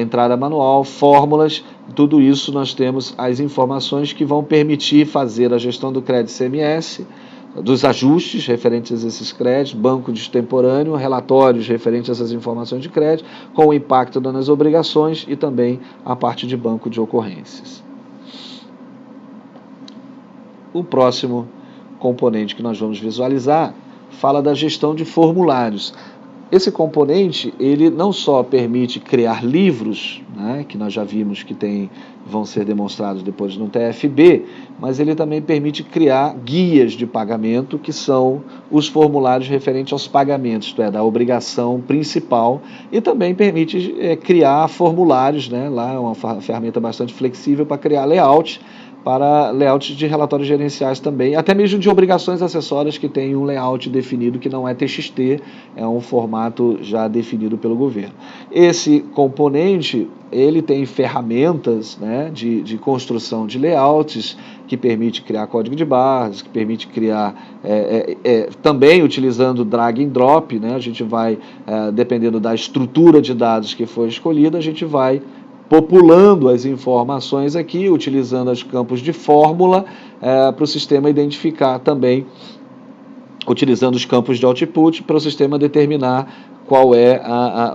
entrada manual, fórmulas, tudo isso nós temos as informações que vão permitir fazer a gestão do crédito ICMS, dos ajustes referentes a esses créditos, banco de extemporâneo, relatórios referentes a essas informações de crédito, com o impacto nas obrigações e também a parte de banco de ocorrências. O próximo componente que nós vamos visualizar fala da gestão de formulários. Esse componente, ele não só permite criar livros, né, que nós já vimos que vão ser demonstrados depois no TFB, mas ele também permite criar guias de pagamento, que são os formulários referentes aos pagamentos, isto é, da obrigação principal, e também permite criar formulários, né, lá é uma ferramenta bastante flexível para criar layout, para layouts de relatórios gerenciais também, até mesmo de obrigações acessórias que tem um layout definido que não é TXT, é um formato já definido pelo governo. Esse componente, ele tem ferramentas, né, de construção de layouts, que permite criar código de barras, que permite criar, também utilizando drag and drop, né, a gente vai, dependendo da estrutura de dados que for escolhida, a gente vai populando as informações aqui, utilizando os campos de fórmula para o sistema identificar também, utilizando os campos de output para o sistema determinar qual é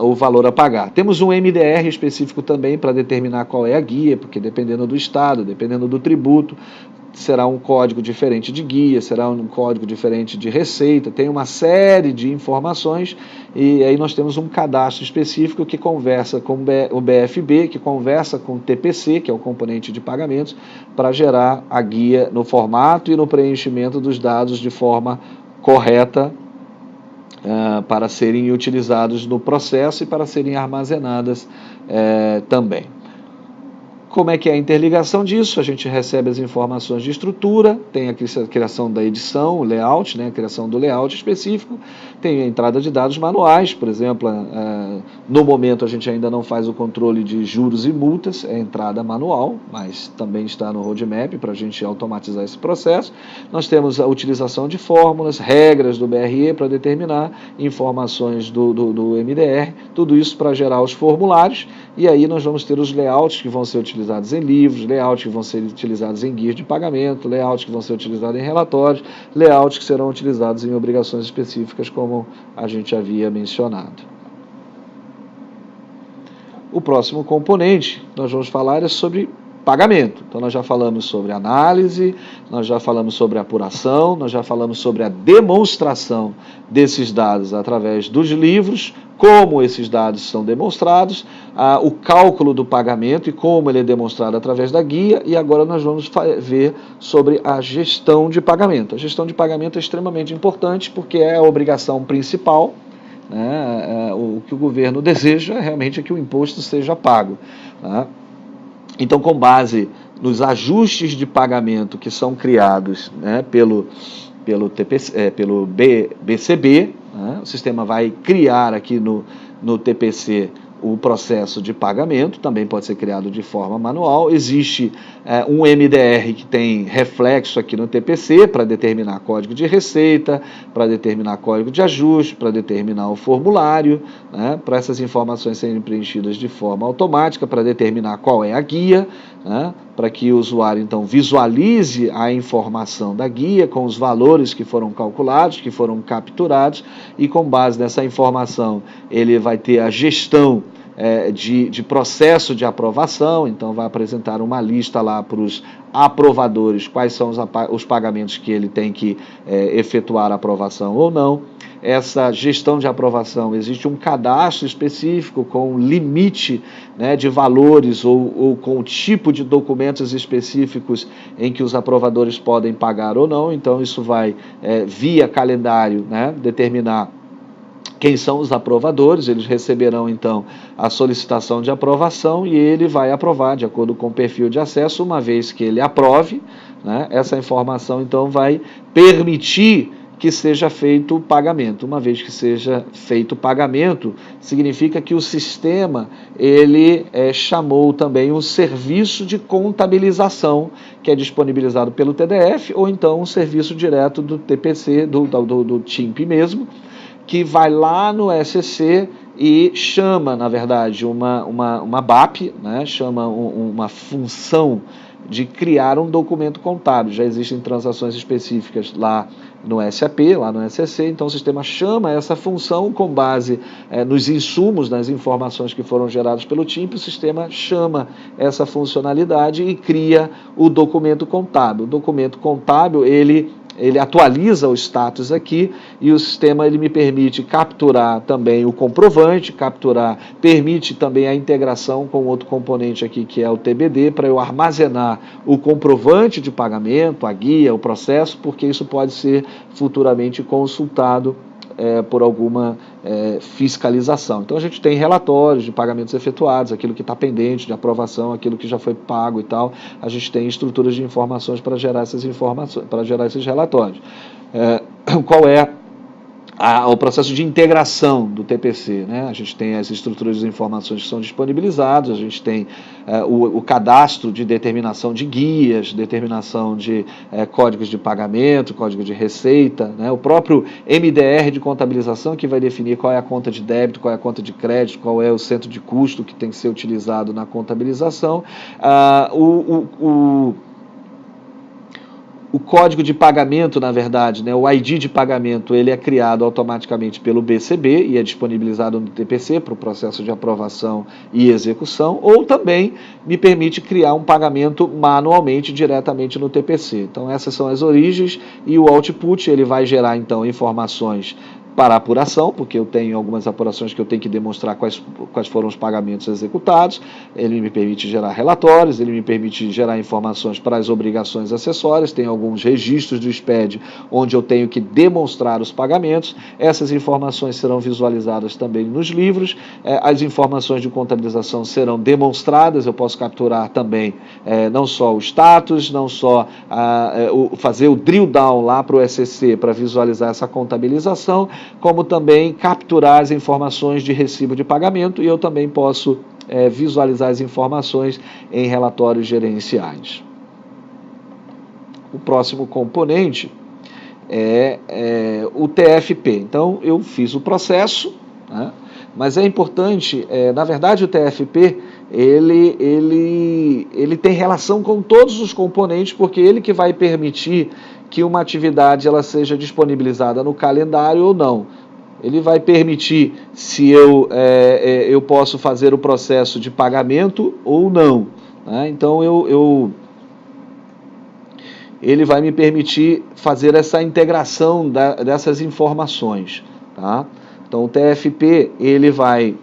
o valor a pagar. Temos um MDR específico também para determinar qual é a guia, porque dependendo do estado, dependendo do tributo, será um código diferente de guia, será um código diferente de receita, tem uma série de informações, e aí nós temos um cadastro específico que conversa com o BFB, que conversa com o TPC, que é o componente de pagamentos, para gerar a guia no formato e no preenchimento dos dados de forma correta, para serem utilizados no processo e para serem armazenadas também. Como é que é a interligação disso? A gente recebe as informações de estrutura, tem a criação da edição, o layout, né, a criação do layout específico, tem a entrada de dados manuais, por exemplo, no momento a gente ainda não faz o controle de juros e multas, é entrada manual, mas também está no roadmap para a gente automatizar esse processo. Nós temos a utilização de fórmulas, regras do BRE para determinar informações do MDR, tudo isso para gerar os formulários, e aí nós vamos ter os layouts que vão ser utilizados em livros, layouts que vão ser utilizados em guias de pagamento, layouts que vão ser utilizados em relatórios, layouts que serão utilizados em obrigações específicas, como a gente havia mencionado. O próximo componente nós vamos falar é sobre pagamento. Então nós já falamos sobre análise, nós já falamos sobre apuração, nós já falamos sobre a demonstração desses dados através dos livros, como esses dados são demonstrados, o cálculo do pagamento e como ele é demonstrado através da guia, e agora nós vamos ver sobre a gestão de pagamento. A gestão de pagamento é extremamente importante porque é a obrigação principal, né? O que o governo deseja realmente é que o imposto seja pago, né? Então, com base nos ajustes de pagamento que são criados, né, pelo BCB, né, o sistema vai criar aqui no TPC o processo de pagamento, também pode ser criado de forma manual. Existe um MDR que tem reflexo aqui no TPC para determinar código de receita, para determinar código de ajuste, para determinar o formulário, né, para essas informações serem preenchidas de forma automática, para determinar qual é a guia, né, para que o usuário então visualize a informação da guia com os valores que foram calculados, que foram capturados, e com base nessa informação ele vai ter a gestão de processo de aprovação. Então vai apresentar uma lista lá para os aprovadores, quais são os pagamentos que ele tem que efetuar a aprovação ou não. Essa gestão de aprovação, existe um cadastro específico com limite, né, de valores ou com o tipo de documentos específicos em que os aprovadores podem pagar ou não. Então isso vai, via calendário, né, determinar quem são os aprovadores. Eles receberão então a solicitação de aprovação e ele vai aprovar de acordo com o perfil de acesso. Uma vez que ele aprove, né, essa informação então vai permitir que seja feito o pagamento. Uma vez que seja feito o pagamento, significa que o sistema ele chamou também um serviço de contabilização que é disponibilizado pelo TDF, ou então um serviço direto do TPC, do TIMP mesmo, que vai lá no SCC e chama, na verdade, uma BAP, né, chama uma função de criar um documento contábil. Já existem transações específicas lá no SAP, lá no SCC, então o sistema chama essa função com base nos insumos, nas informações que foram geradas pelo TIMP. O sistema chama essa funcionalidade e cria o documento contábil. O documento contábil, ele atualiza o status aqui, e o sistema ele me permite capturar também o comprovante, permite também a integração com outro componente aqui que é o TBD, para eu armazenar o comprovante de pagamento, a guia, o processo, porque isso pode ser futuramente consultado por alguma fiscalização. Então a gente tem relatórios de pagamentos efetuados, aquilo que está pendente de aprovação, aquilo que já foi pago e tal. A gente tem estruturas de informações para gerar essas informações, para gerar esses relatórios. Qual é o processo de integração do TPC, né? A gente tem as estruturas de informações que são disponibilizadas, a gente tem o cadastro de determinação de guias, determinação de códigos de pagamento, código de receita, né? O próprio MDR de contabilização, que vai definir qual é a conta de débito, qual é a conta de crédito, qual é o centro de custo que tem que ser utilizado na contabilização. O código de pagamento, na verdade, né, o ID de pagamento, ele é criado automaticamente pelo BCB e é disponibilizado no TPC para o processo de aprovação e execução, ou também me permite criar um pagamento manualmente diretamente no TPC. Então essas são as origens, e o output ele vai gerar então informações para apuração, porque eu tenho algumas apurações que eu tenho que demonstrar quais foram os pagamentos executados. Ele me permite gerar relatórios, ele me permite gerar informações para as obrigações acessórias, tem alguns registros do SPED onde eu tenho que demonstrar os pagamentos. Essas informações serão visualizadas também nos livros. As informações de contabilização serão demonstradas, eu posso capturar também não só o status, não só fazer o drill down lá para o SCC para visualizar essa contabilização, como também capturar as informações de recibo de pagamento, e eu também posso visualizar as informações em relatórios gerenciais. O próximo componente é o TFP. Então, eu fiz o processo, né? Mas é importante, na verdade o TFP, ele tem relação com todos os componentes, porque ele que vai permitir que uma atividade ela seja disponibilizada no calendário ou não. Ele vai permitir se eu posso fazer o processo de pagamento ou não, né? Então ele vai me permitir fazer essa integração dessas informações, tá? Então o TFP ele vai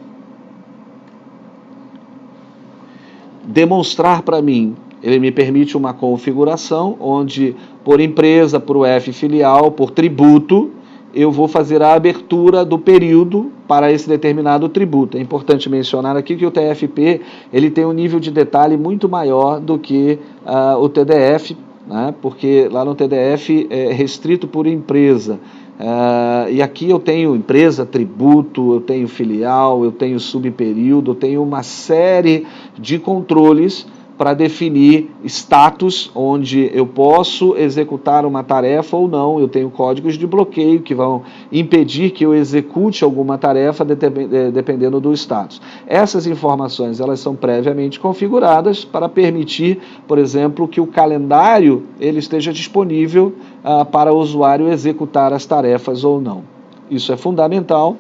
demonstrar para mim, ele me permite uma configuração onde por empresa, por UF filial, por tributo, eu vou fazer a abertura do período para esse determinado tributo. É importante mencionar aqui que o TFP ele tem um nível de detalhe muito maior do que o TDF, né? Porque lá no TDF é restrito por empresa. E aqui eu tenho empresa, tributo, eu tenho filial, eu tenho subperíodo, eu tenho uma série de controles para definir status, onde eu posso executar uma tarefa ou não. Eu tenho códigos de bloqueio que vão impedir que eu execute alguma tarefa dependendo do status. Essas informações elas são previamente configuradas para permitir, por exemplo, que o calendário ele esteja disponível para o usuário executar as tarefas ou não. Isso é fundamental.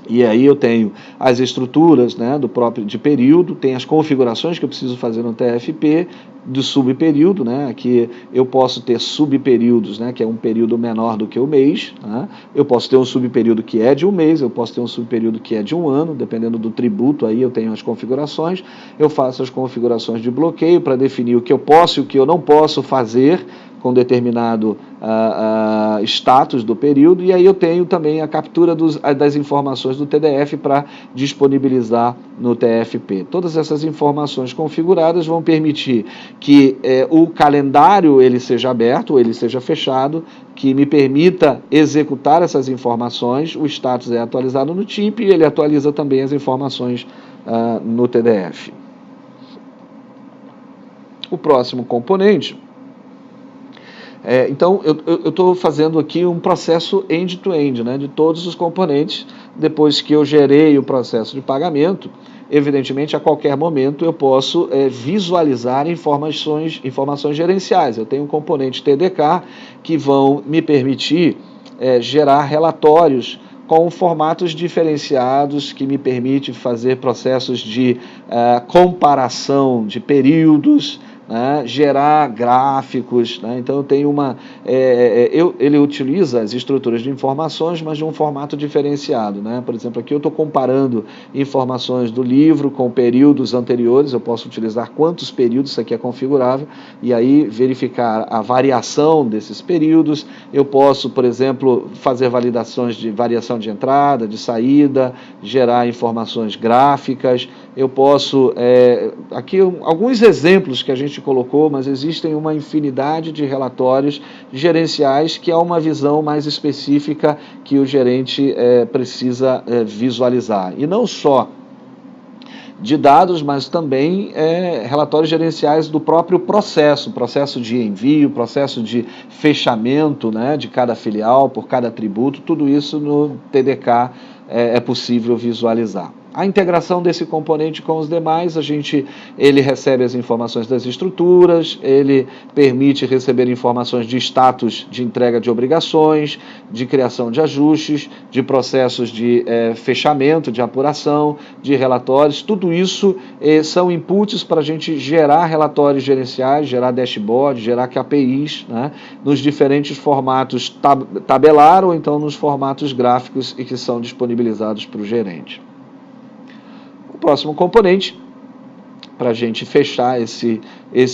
E aí eu tenho as estruturas, né, do próprio de período, tem as configurações que eu preciso fazer no TFP do subperíodo, né? Aqui eu posso ter subperíodos, né, que é um período menor do que o mês, né? Eu posso ter um subperíodo que é de um mês, eu posso ter um subperíodo que é de um ano, dependendo do tributo, aí eu tenho as configurações, eu faço as configurações de bloqueio para definir o que eu posso e o que eu não posso fazer com determinado status do período, e aí eu tenho também a captura das informações do TDF para disponibilizar no TFP. Todas essas informações configuradas vão permitir que o calendário ele seja aberto, ou ele seja fechado, que me permita executar essas informações. O status é atualizado no TIP e ele atualiza também as informações no TDF. O próximo componente. Então, eu estou fazendo aqui um processo end-to-end, né, de todos os componentes. Depois que eu gerei o processo de pagamento, evidentemente, a qualquer momento eu posso visualizar informações gerenciais. Eu tenho um componente TDK que vão me permitir gerar relatórios com formatos diferenciados, que me permite fazer processos de comparação de períodos, né, gerar gráficos, né? Então eu tenho ele utiliza as estruturas de informações, mas de um formato diferenciado, né? Por exemplo, aqui eu estou comparando informações do livro com períodos anteriores. Eu posso utilizar quantos períodos, isso aqui é configurável, e aí verificar a variação desses períodos. Eu posso, por exemplo, fazer validações de variação de entrada, de saída, gerar informações gráficas. Eu posso, aqui alguns exemplos que a gente colocou, mas existem uma infinidade de relatórios gerenciais que é uma visão mais específica que o gerente precisa visualizar. E não só de dados, mas também relatórios gerenciais do próprio processo de envio, processo de fechamento, né, de cada filial, por cada tributo. Tudo isso no TDK é possível visualizar. A integração desse componente com os demais, ele recebe as informações das estruturas, ele permite receber informações de status de entrega de obrigações, de criação de ajustes, de processos de fechamento, de apuração, de relatórios. Tudo isso são inputs para a gente gerar relatórios gerenciais, gerar dashboard, gerar KPIs, né, nos diferentes formatos tabelar ou então nos formatos gráficos e que são disponibilizados para o gerente. Próximo componente, para a gente fechar esse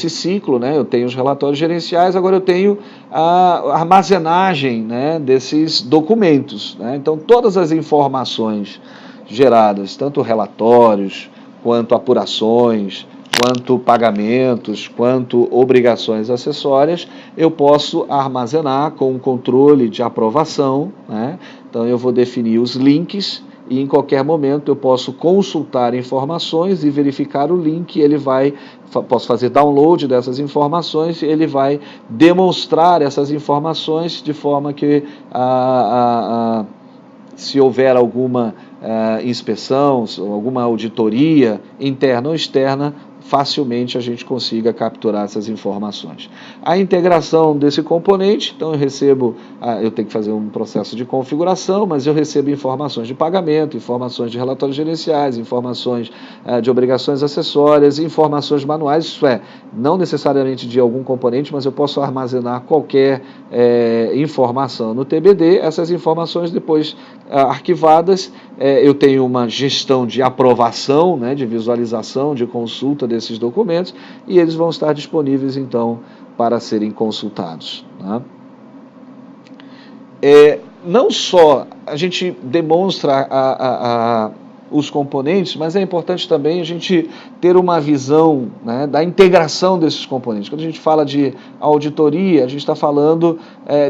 ciclo, né? Eu tenho os relatórios gerenciais, agora eu tenho a armazenagem, né, desses documentos, né? Então, todas as informações geradas, tanto relatórios, quanto apurações, quanto pagamentos, quanto obrigações acessórias, eu posso armazenar com um controle de aprovação, né? Então, eu vou definir os links, e em qualquer momento eu posso consultar informações e verificar o link. Posso fazer download dessas informações, ele vai demonstrar essas informações de forma que se houver alguma inspeção, alguma auditoria interna ou externa, facilmente a gente consiga capturar essas informações. A integração desse componente, então eu tenho que fazer um processo de configuração, mas eu recebo informações de pagamento, informações de relatórios gerenciais, informações de obrigações acessórias, informações manuais, isso não necessariamente de algum componente, mas eu posso armazenar qualquer informação no TBD. Essas informações depois arquivadas, eu tenho uma gestão de aprovação, né, de visualização, de consulta desses documentos, e eles vão estar disponíveis então para serem consultados, né? Não só a gente demonstra os componentes, mas é importante também a gente ter uma visão, né, da integração desses componentes. Quando a gente fala de auditoria, a gente está falando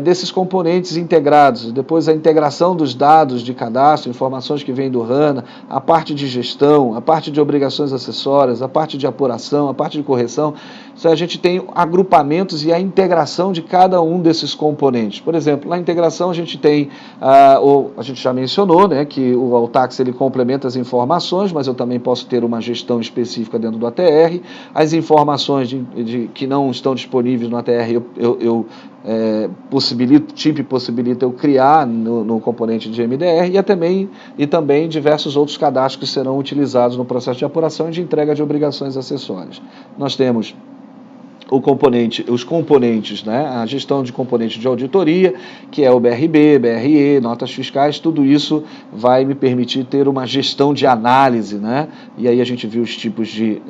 desses componentes integrados, depois a integração dos dados de cadastro, informações que vêm do HANA, a parte de gestão, a parte de obrigações acessórias, a parte de apuração, a parte de correção. Então, a gente tem agrupamentos e a integração de cada um desses componentes. Por exemplo, na integração a gente tem, a gente já mencionou, né, que o Altax ele complementa as informações, mas eu também posso ter uma gestão específica dentro do ATR. As informações que não estão disponíveis no ATR, eu possibilita eu criar no componente de MDR e também diversos outros cadastros que serão utilizados no processo de apuração e de entrega de obrigações acessórias. Nós temos os componentes, né, a gestão de componentes de auditoria, que é o BRB, BRE, notas fiscais, tudo isso vai me permitir ter uma gestão de análise, né, e aí a gente viu os tipos de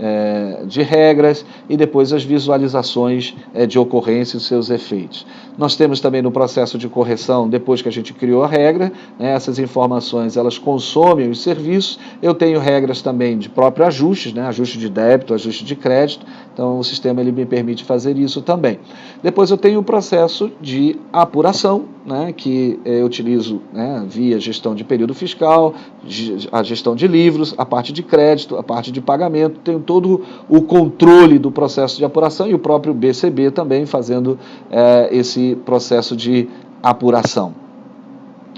regras e depois as visualizações de ocorrência e os seus efeitos. Nós temos também no processo de correção, depois que a gente criou a regra, né, essas informações elas consomem os serviços, eu tenho regras também de próprio ajustes, né, ajuste de débito, ajuste de crédito, então o sistema ele me permite fazer isso também. Depois eu tenho o processo de apuração, né, que eu utilizo, né, via gestão de período fiscal, a gestão de livros, a parte de crédito, a parte de pagamento, tenho todo o controle do processo de apuração e o próprio BCB também fazendo esse processo de apuração.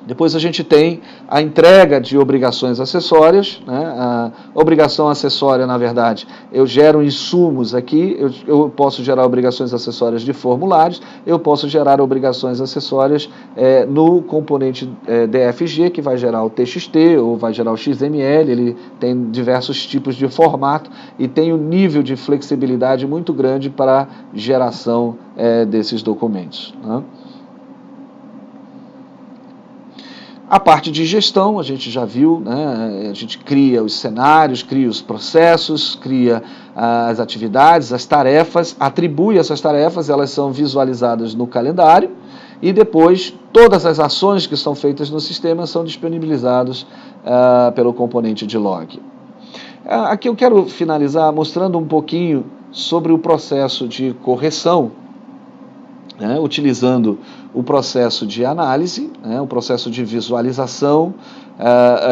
Depois a gente tem a entrega de obrigações acessórias, né? A obrigação acessória, na verdade, eu gero insumos aqui, eu posso gerar obrigações acessórias de formulários, eu posso gerar obrigações acessórias no componente DFG, que vai gerar o TXT ou vai gerar o XML, ele tem diversos tipos de formato e tem um nível de flexibilidade muito grande para geração desses documentos, né? A parte de gestão, a gente já viu, né? A gente cria os cenários, cria os processos, cria as atividades, as tarefas, atribui essas tarefas, elas são visualizadas no calendário e depois todas as ações que são feitas no sistema são disponibilizadas pelo componente de log. Aqui eu quero finalizar mostrando um pouquinho sobre o processo de correção, né, utilizando o processo de análise, né, o processo de visualização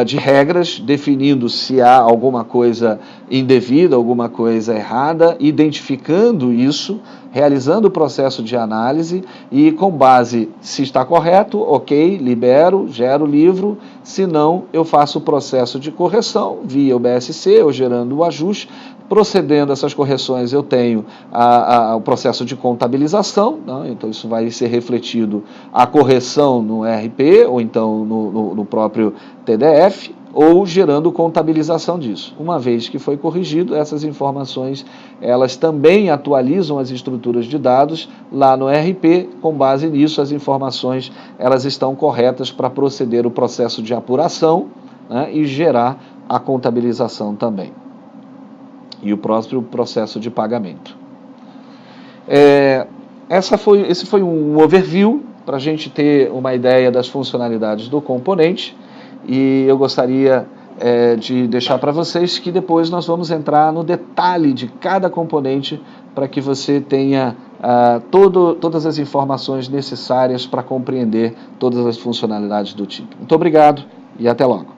de regras, definindo se há alguma coisa indevida, alguma coisa errada, identificando isso, realizando o processo de análise e com base se está correto, ok, libero, gero o livro, se não, eu faço o processo de correção via o BSC, ou gerando o ajuste. Procedendo essas correções, eu tenho o processo de contabilização, né? Então isso vai ser refletido a correção no RP, ou então no próprio TDF, ou gerando contabilização disso. Uma vez que foi corrigido, essas informações, elas também atualizam as estruturas de dados lá no RP, com base nisso as informações elas estão corretas para proceder o processo de apuração, né, e gerar a contabilização também. E o próprio processo de pagamento. Esse foi um overview para a gente ter uma ideia das funcionalidades do componente e eu gostaria de deixar para vocês que depois nós vamos entrar no detalhe de cada componente para que você tenha todas as informações necessárias para compreender todas as funcionalidades do tipo. Muito obrigado e até logo.